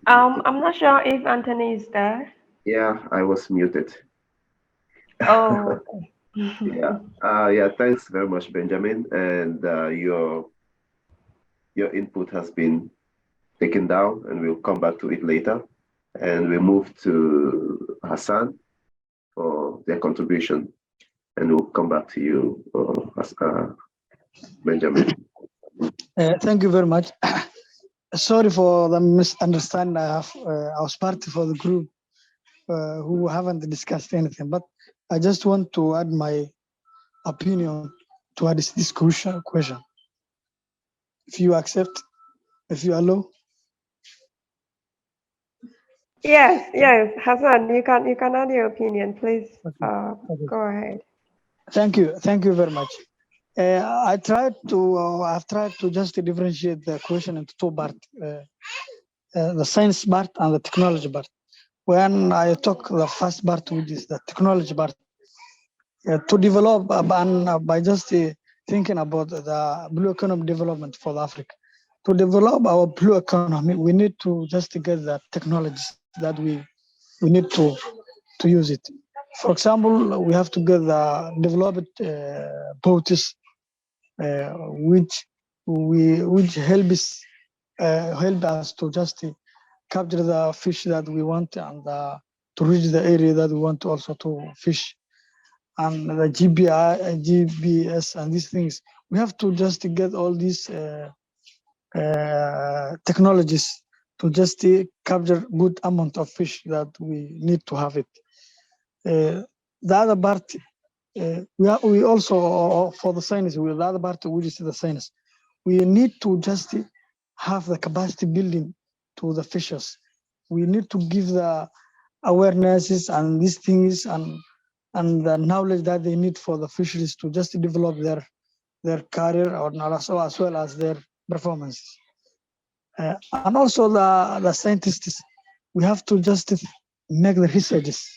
I'm not sure if Anthony is there. Yeah, I was muted. Oh, okay. Yeah. Thanks very much, Benjamin. And your input has been taken down, and we'll come back to it later. And we move to Hassan for their contribution, and we'll come back to you, Benjamin. Thank you very much. Sorry for the misunderstanding. I was part for the group who haven't discussed anything, but I just want to add my opinion to this crucial question. If you accept, if you allow. Yes, Hassan, you can add your opinion, please. Okay. Go ahead. Thank you very much. I've tried to just differentiate the question into two parts, the science part and the technology part. When I talk the first part, which is the technology part, to develop by just thinking about the blue economy development for Africa. To develop our blue economy, we need to just get the technologies that we need to use it. For example, we have to get the developed boats, which help us to just capture the fish that we want and to reach the area that we want to also to fish. And the GPS and these things, we have to just get all these technologies to just capture good amount of fish that we need to have it. The other part, we also, for the science, the other part, which is the science, we need to just have the capacity building to the fishers. We need to give the awarenesses and these things and the knowledge that they need for the fisheries to just develop their career or as well as their performances. And also the scientists, we have to just make the researches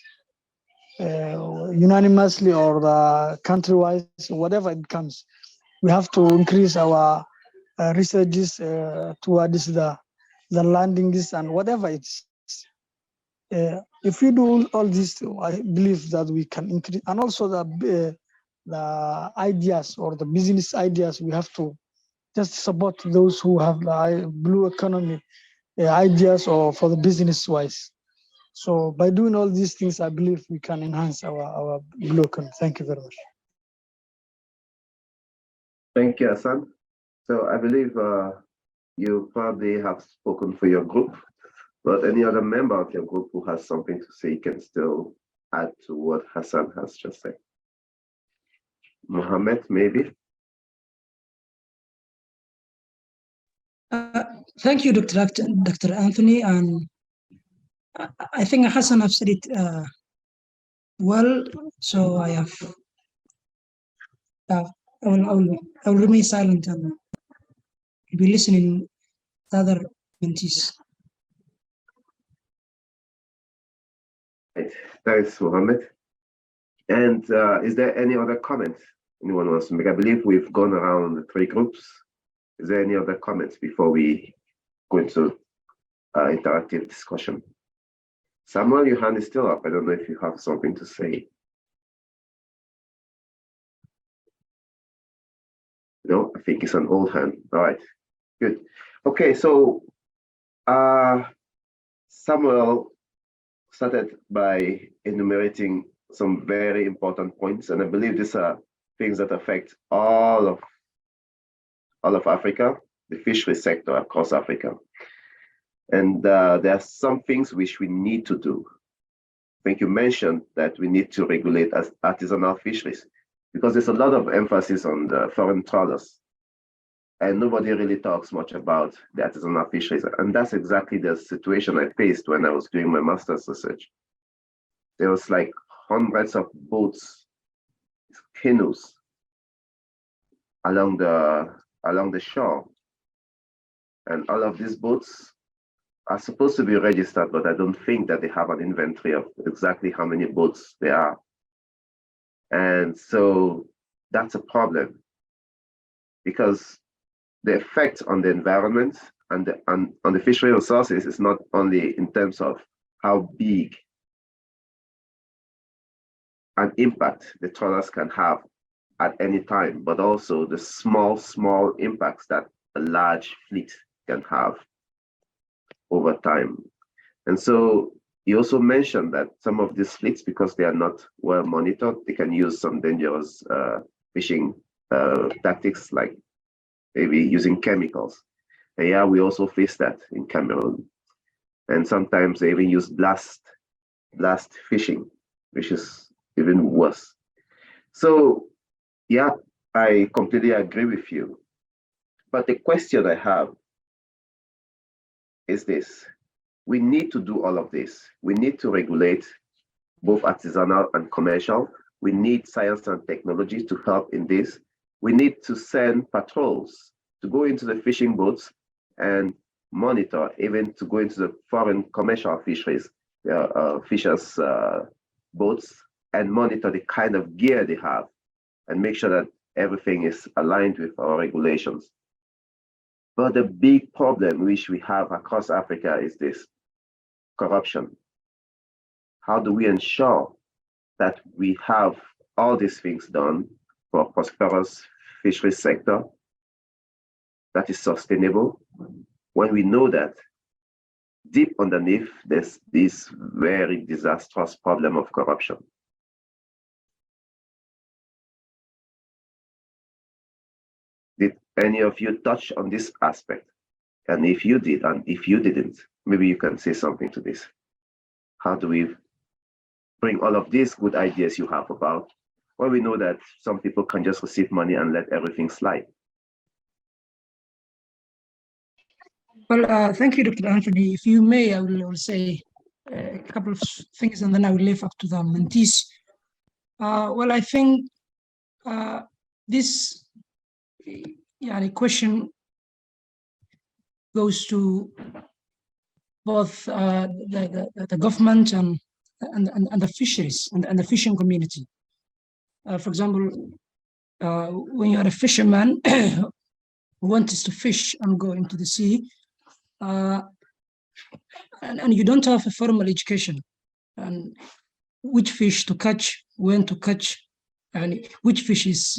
unanimously or the country-wise, whatever it comes. We have to increase our researches towards the landings and whatever it's. If we do all this, I believe that we can increase, and also the ideas or the business ideas, we have to just support those who have the blue economy ideas or for the business wise. So by doing all these things, I believe we can enhance our blue economy. Thank you very much. Thank you, Hassan. So I believe you probably have spoken for your group, but any other member of your group who has something to say can still add to what Hassan has just said. Mohammed, maybe? Thank you, Dr. Anthony. And I think Hassan have said it well, so I will remain silent and be listening to other mentees. Right. Thanks, Mohammed. And is there any other comments anyone wants to make? I believe we've gone around the three groups. Is there any other comments before we go into interactive discussion? Samuel, your hand is still up. I don't know if you have something to say. No, I think it's an old hand. All right, good. Okay, so Samuel started by enumerating some very important points, and I believe these are things that affect all of Africa, the fishery sector across Africa. And there are some things which we need to do. I think you mentioned that we need to regulate as artisanal fisheries, because there's a lot of emphasis on the foreign trawlers, and nobody really talks much about the artisanal fisheries. And that's exactly the situation I faced when I was doing my master's research. There was like hundreds of boats, canoes along the shore, and all of these boats are supposed to be registered, but I don't think that they have an inventory of exactly how many boats there are. And so that's a problem, because the effect on the environment and on the fishery resources is not only in terms of how big an impact the trawlers can have at any time, but also the small impacts that a large fleet can have over time. And so you also mentioned that some of these fleets, because they are not well monitored, they can use some dangerous fishing tactics, like maybe using chemicals. And yeah, we also face that in Cameroon. And sometimes they even use blast fishing, which is even worse. So yeah, I completely agree with you. But the question I have is this: we need to do all of this. We need to regulate both artisanal and commercial. We need science and technology to help in this. We need to send patrols to go into the fishing boats and monitor, even to go into the foreign commercial fisheries, fishers' boats, and monitor the kind of gear they have and make sure that everything is aligned with our regulations. But the big problem which we have across Africa is this: corruption. How do we ensure that we have all these things done for a prosperous fishery sector that is sustainable, when we know that deep underneath there's this very disastrous problem of corruption? Did any of you touch on this aspect? And if you did, and if you didn't, maybe you can say something to this. How do we bring all of these good ideas you have about, when we know that some people can just receive money and let everything slide? Well, thank you, Dr. Anthony. If you may, I will say a couple of things, and then I will leave up to the mentees. Well, I think this question goes to both the government and the fisheries and the fishing community. For example, when you are a fisherman who wants to fish and go into the sea, and you don't have a formal education on which fish to catch, when to catch, and which fish is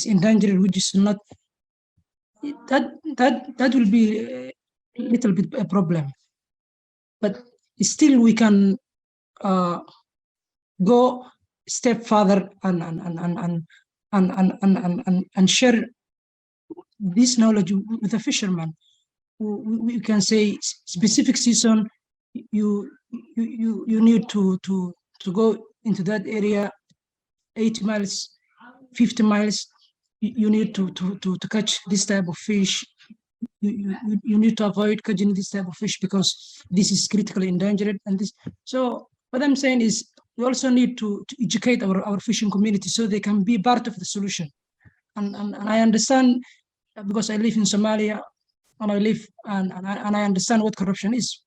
endangered, which is not, that will be a little bit a problem. But still we can go a step further and share this knowledge with the fishermen. We can say specific season, you need to go into that area 80 miles, 50 miles. You need to catch this type of fish. You need to avoid catching this type of fish because this is critically endangered. And this, so what I'm saying is we also need to educate our fishing community so they can be part of the solution. And I understand, because I live in Somalia, and I live and I understand what corruption is,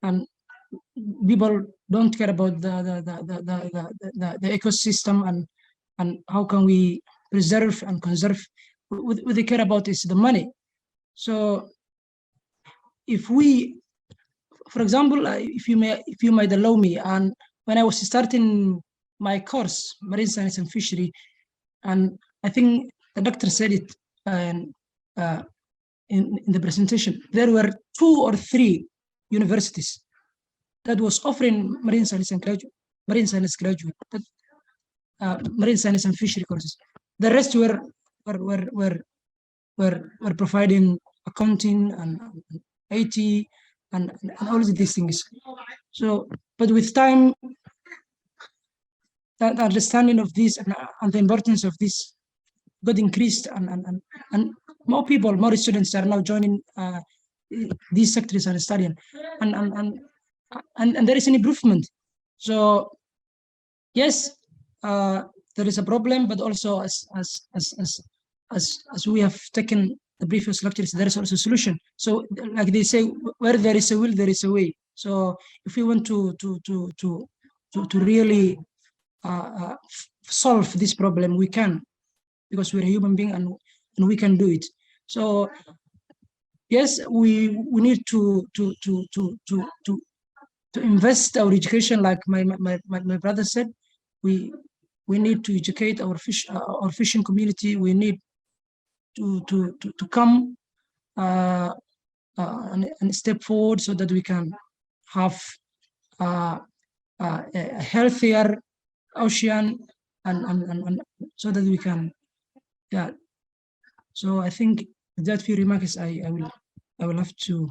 and people don't care about the ecosystem and how can we preserve and conserve. What they care about is the money. So if we, for example, if you might allow me, and when I was starting my course, Marine Science and Fishery, and I think the doctor said it in the presentation. There were 2 or 3 universities that was offering marine science graduate, marine science and fishery courses. The rest were providing accounting and IT and all of these things. So, but with time, the understanding of this and the importance of this got increased, and more people, more students are now joining these sectors and studying, and there is an improvement. So yes, there is a problem, but also as we have taken the previous lectures, there is also a solution. So like they say, where there is a will, there is a way. So if we want to really solve this problem, we can, because we're a human being and we can do it. So yes, we need to invest our education, like my brother said. We need to educate our fishing community. We need to come and step forward so that we can have a healthier ocean, and so that we can, yeah. So I think with that few remarks, I will have to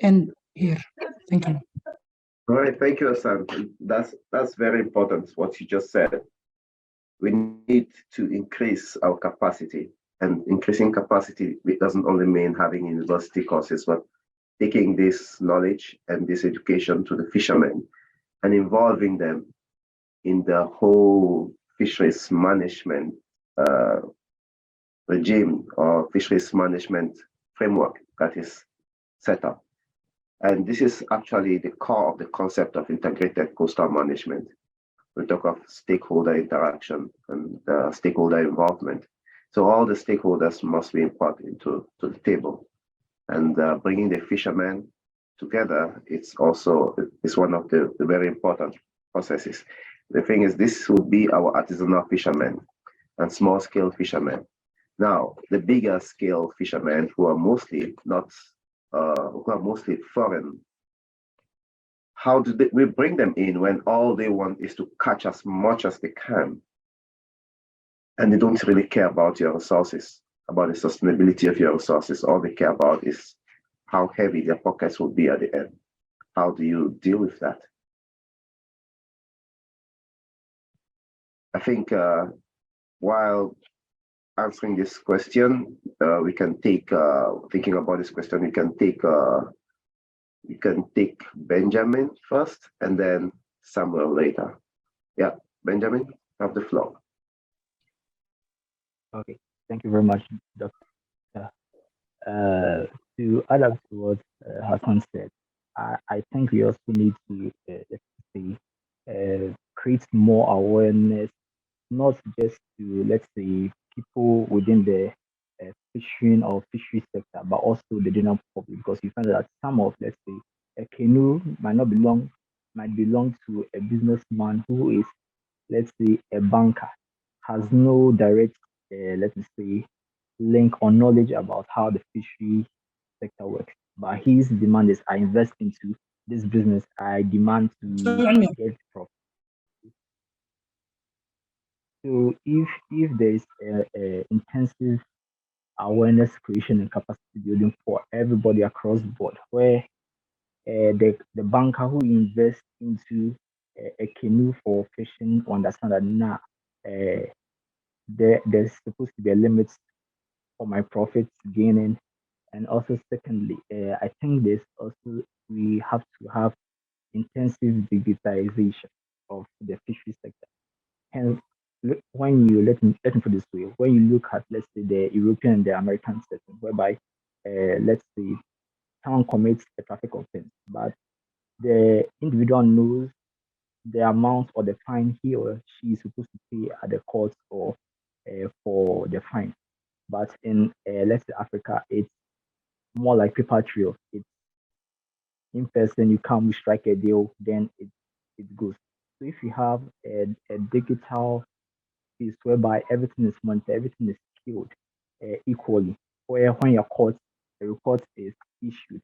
end here. Thank you. All right, thank you, Hassan. That's very important, what you just said. We need to increase our capacity, and increasing capacity, it doesn't only mean having university courses, but taking this knowledge and this education to the fishermen and involving them in the whole fisheries management regime or fisheries management framework that is set up. And this is actually the core of the concept of integrated coastal management. We talk of stakeholder interaction and stakeholder involvement. So all the stakeholders must be brought into the table, and bringing the fishermen together, it's one of the very important processes. The thing is, this will be our artisanal fishermen and small scale fishermen. Now, the bigger scale fishermen who are mostly foreign, how do we bring them in when all they want is to catch as much as they can, and they don't really care about your resources, about the sustainability of your resources? All they care about is how heavy their pockets will be at the end. How do you deal with that? I think while answering this question, we can take, thinking about this question, we can take Benjamin first and then Samuel later. Yeah, Benjamin, have the floor. Okay, thank you very much, Dr. To add up to what Hassan said, I think we also need to create more awareness, not just to, let's say, people within the fishing or fishery sector, but also the general public, because you find that some of, let's say, a canoe might belong to a businessman who is, let's say, a banker, has no direct, let me say, link or knowledge about how the fishery sector works. But his demand is, I invest into this business, I demand to get profit. So if there is a intensive awareness creation and capacity building for everybody across the board, where the banker who invests into a canoe for fishing understand that now there's supposed to be a limit for my profits gaining. And also secondly, I think we have to have intensive digitization of the fishery sector. And when you let me put this way, when you look at, let's say, the European and the American setting, whereby let's say someone commits a traffic offense, but the individual knows the amount or the fine he or she is supposed to pay at the court or for the fine. But in let's say Africa, it's more like paper trail. It's in person, you come, we strike a deal, then it goes. So if you have a digital space whereby everything is monitored, everything is skilled equally, where when you're caught, a report is issued.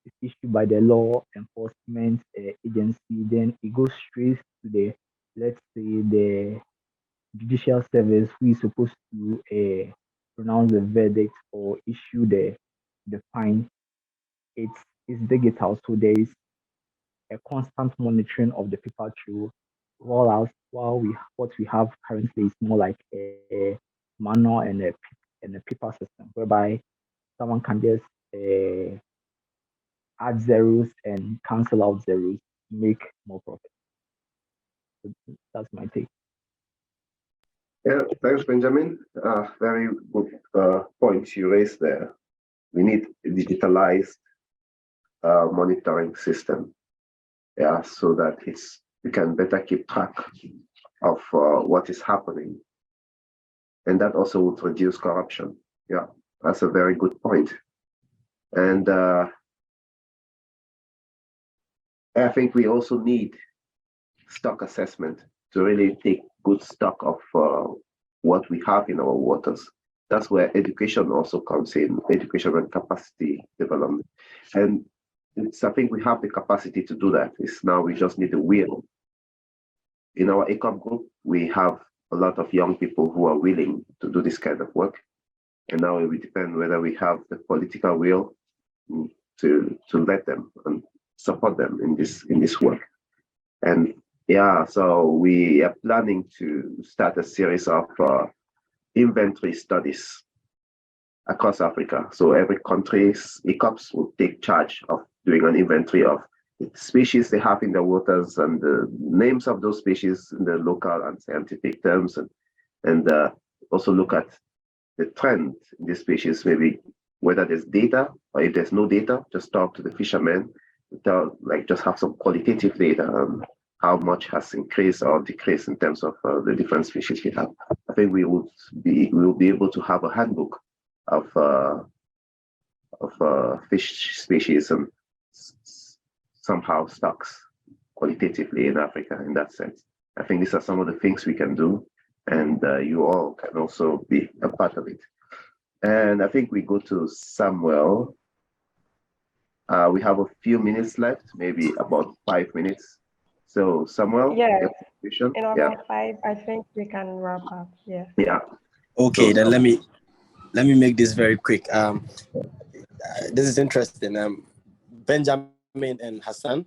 It's issued by the law enforcement agency, then it goes straight to the, let's say, the judicial service who is supposed to pronounce the verdict or issue the fine. It's digital, so there is a constant monitoring of the paper trail. While what we have currently is more like a manual and a paper system, whereby someone can just add zeros and cancel out zeros to make more profit. So that's my take. Yeah, thanks, Benjamin. Very good points you raised there. We need a digitalized monitoring system, yeah, so that we can better keep track of what is happening, and that also would reduce corruption. Yeah, that's a very good point. And I think we also need stock assessment to really take good stock of what we have in our waters. That's where education also comes in, education and capacity development. And I think we have the capacity to do that. It's now we just need the will. In our ECOP group, we have a lot of young people who are willing to do this kind of work. And now it will depend whether we have the political will to let them and support them in this work. And yeah, so we are planning to start a series of inventory studies across Africa. So every country's ECOPs will take charge of doing an inventory of the species they have in the waters and the names of those species in the local and scientific terms, and also look at the trend in these species, maybe whether there's data, or if there's no data, just talk to the fishermen, just have some qualitative data on how much has increased or decreased in terms of the different species we have. I think we will be able to have a handbook of fish species and somehow stocks qualitatively in Africa in that sense. I think these are some of the things we can do, and you all can also be a part of it. And I think we go to Samuel. We have a few minutes left, maybe about 5 minutes. So Samuel, Yeah, your in about 5, I think we can wrap up. Yeah. Yeah. Okay, then let me make this very quick. This is interesting. Benjamin and Hassan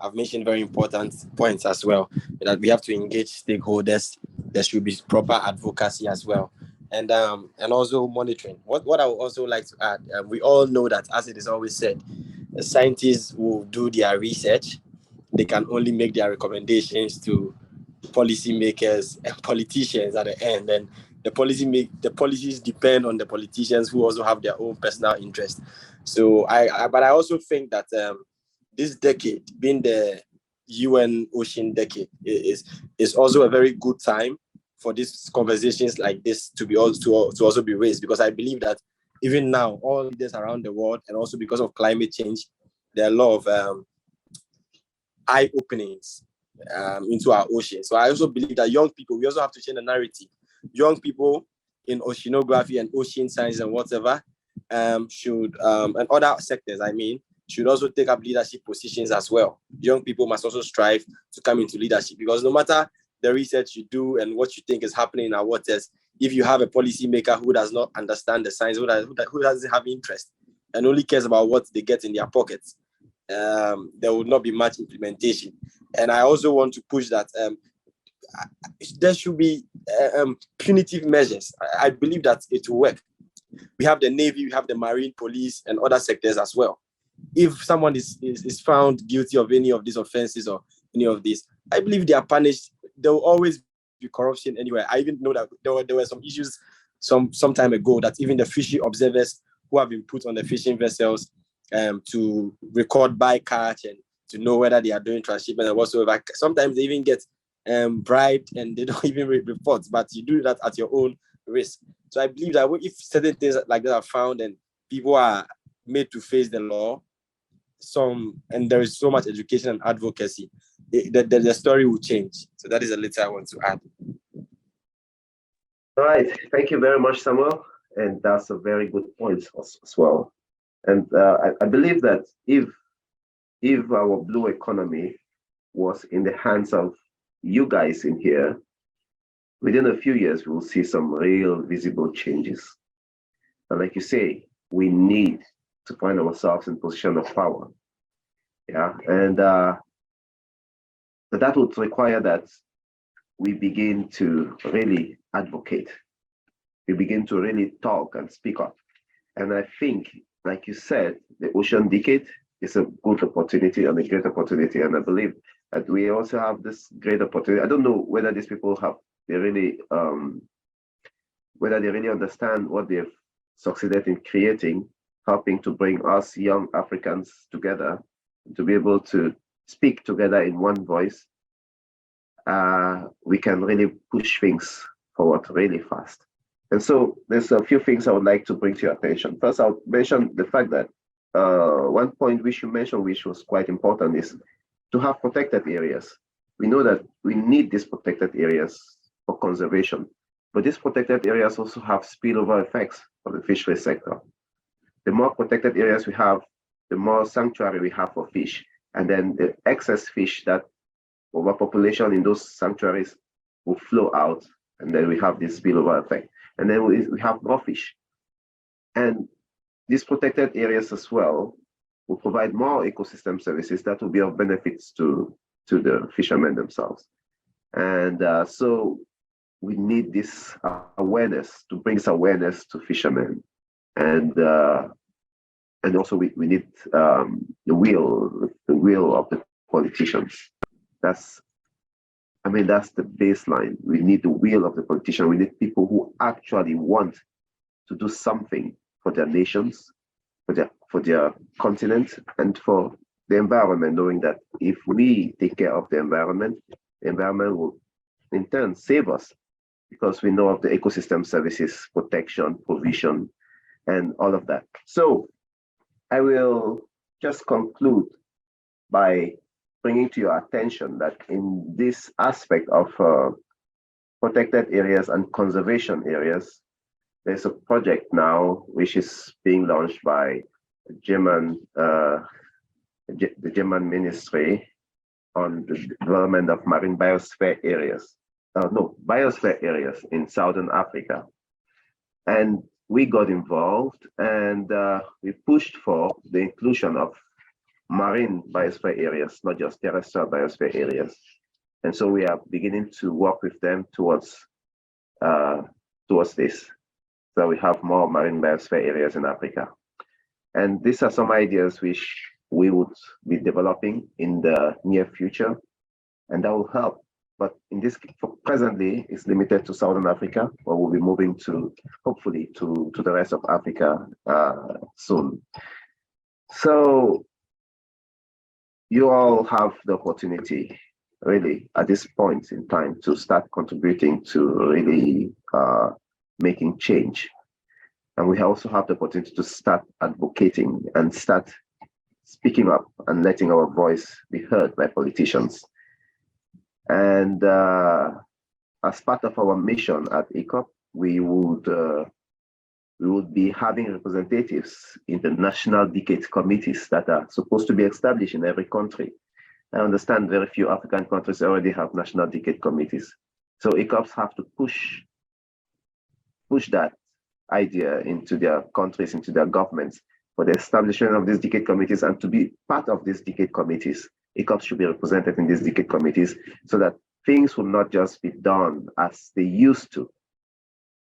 have mentioned very important points as well, that we have to engage stakeholders. There should be proper advocacy as well, and also monitoring. What I would also like to add, we all know that, as it is always said, the scientists will do their research. They can only make their recommendations to policymakers and politicians at the end. And the policies depend on the politicians who also have their own personal interest. So but I also think that this decade, being the UN Ocean decade, is also a very good time for these conversations like this to also be raised, because I believe that even now, all leaders around the world, and also because of climate change, there are a lot of eye openings into our ocean. So I also believe that young people, we also have to change the narrative. Young people in oceanography and ocean science and whatever should, and other sectors, should also take up leadership positions as well. Young people must also strive to come into leadership, because no matter the research you do and what you think is happening in our waters, if you have a policymaker who does not understand the science, who doesn't have interest and only cares about what they get in their pockets, there will not be much implementation. And I also want to push that there should be punitive measures. I believe that it will work. We have the Navy, we have the Marine Police, and other sectors as well. If someone is found guilty of any of these offenses or any of these, I believe they are punished. There will always be corruption anywhere. I even know that there were some issues some time ago that even the fishery observers who have been put on the fishing vessels to record bycatch and to know whether they are doing transshipment and whatsoever, sometimes they even get bribed and they don't even report, but you do that at your own risk. So I believe that if certain things like that are found and people are made to face the law, and there is so much education and advocacy, the story will change. So that is a little I want to add. All right, thank you very much, Samuel. And that's a very good point as well. And I believe that if our blue economy was in the hands of you guys in here, within a few years, we will see some real visible changes. And like you say, we need to find ourselves in position of power. Yeah, and that would require that we begin to really advocate. We begin to really talk and speak up. And I think, like you said, the Ocean Decade is a good opportunity and a great opportunity. And I believe that we also have this great opportunity. I don't know whether these people whether they really understand what they've succeeded in creating, helping to bring us young Africans together, to be able to speak together in one voice. We can really push things forward really fast. And so there's a few things I would like to bring to your attention. First, I'll mention the fact that one point which you mentioned, which was quite important, is to have protected areas. We know that we need these protected areas for conservation, but these protected areas also have spillover effects for the fishery sector. The more protected areas we have, the more sanctuary we have for fish, and then the excess fish, that overpopulation in those sanctuaries, will flow out, and then we have this spillover effect. And then we have more fish. And these protected areas as well will provide more ecosystem services that will be of benefits to the fishermen themselves. And so we need this awareness, to bring this awareness to fishermen. And also we need the will of the politicians. That's the baseline. We need the will of the politician. We need people who actually want to do something for their nations, for their continent, and for the environment, knowing that if we take care of the environment will in turn save us, because we know of the ecosystem services, protection, provision, and all of that. So I will just conclude by bringing to your attention that in this aspect of protected areas and conservation areas, there's a project now which is being launched by the German Ministry on the development of marine biosphere areas. Biosphere areas in Southern Africa. And we got involved, and we pushed for the inclusion of marine biosphere areas, not just terrestrial biosphere areas. And so we are beginning to work with them towards this. So we have more marine biosphere areas in Africa. And these are some ideas which we would be developing in the near future, and that will help. But presently, it's limited to Southern Africa, but we'll be moving to, hopefully, to the rest of Africa soon. So you all have the opportunity, really, at this point in time, to start contributing to really making change. And we also have the opportunity to start advocating and start speaking up and letting our voice be heard by politicians. And as part of our mission at ECOP, we would be having representatives in the national decade committees that are supposed to be established in every country. I understand very few African countries already have national decade committees. So ECOPs have to push that idea into their countries, into their governments, for the establishment of these decade committees. And to be part of these decade committees, ECOPs should be represented in these decade committees, so that things will not just be done as they used to.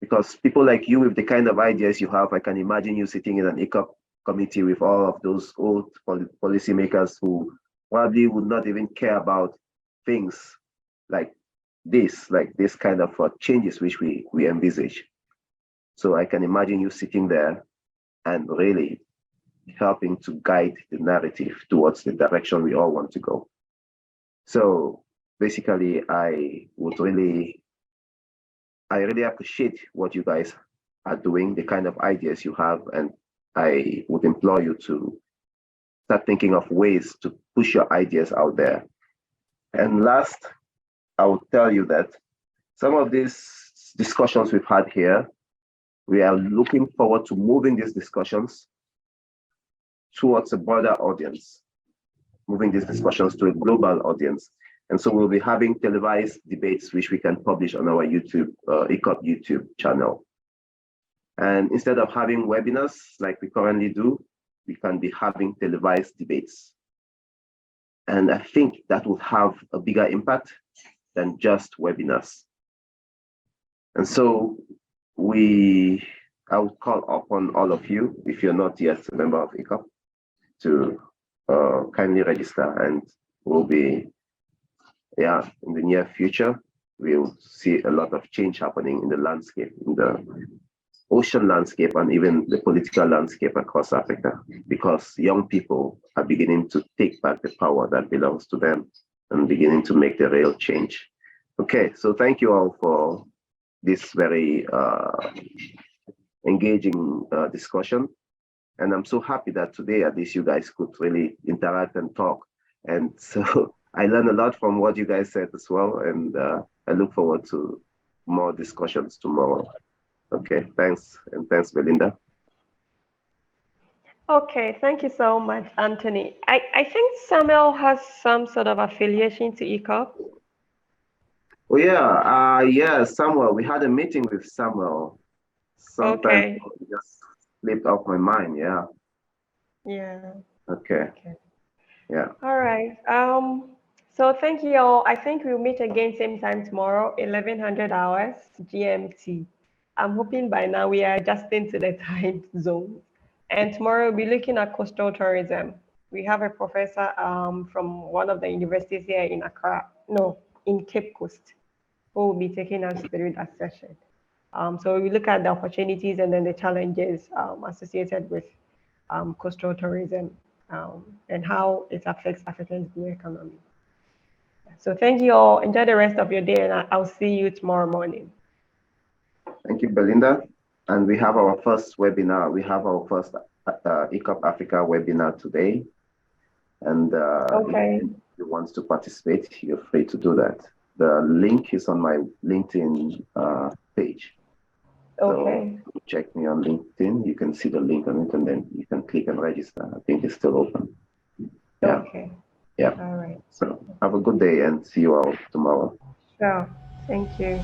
Because people like you, with the kind of ideas you have, I can imagine you sitting in an ECOP committee with all of those old policymakers who probably would not even care about things like this kind of changes which we envisage. So I can imagine you sitting there and really helping to guide the narrative towards the direction we all want to go. So basically, I really appreciate what you guys are doing, the kind of ideas you have, and I would implore you to start thinking of ways to push your ideas out there. And last, I would tell you that some of these discussions we've had here, we are looking forward to moving these discussions towards a broader audience, moving these discussions to a global audience. And so we'll be having televised debates, which we can publish on our YouTube, ECOP YouTube channel. And instead of having webinars like we currently do, we can be having televised debates. And I think that would have a bigger impact than just webinars. And so I would call upon all of you, if you're not yet a member of ECOP, to kindly register, and we'll be, in the near future, we'll see a lot of change happening in the landscape, in the ocean landscape, and even the political landscape across Africa, because young people are beginning to take back the power that belongs to them and beginning to make the real change. Okay, so thank you all for this very engaging discussion. And I'm so happy that today, at least, you guys could really interact and talk. And so I learned a lot from what you guys said as well. And I look forward to more discussions tomorrow. Okay, thanks. And thanks, Belinda. Okay, thank you so much, Anthony. I think Samuel has some sort of affiliation to ECOP. Oh yeah, Samuel. We had a meeting with Samuel. Sometimes it just slipped off my mind. Yeah. Okay. Yeah. All right. So thank you all. I think we'll meet again same time tomorrow, 1100 hours GMT. I'm hoping by now we are adjusting to the time zone. And tomorrow we'll be looking at coastal tourism. We have a professor from one of the universities here in Accra, in Cape Coast, who will be taking us through that session. So we look at the opportunities and then the challenges associated with coastal tourism and how it affects Africa's blue economy. So thank you all. Enjoy the rest of your day, and I'll see you tomorrow morning. Thank you, Belinda. And we have our first webinar. We have our first ECOP Africa webinar today. And if you want to participate, you're free to do that. The link is on my LinkedIn page. Okay. So check me on LinkedIn. You can see the link on it, and then you can click and register. I think it's still open. Yeah. Okay. Yeah. All right. So have a good day and see you all tomorrow. Sure. Thank you.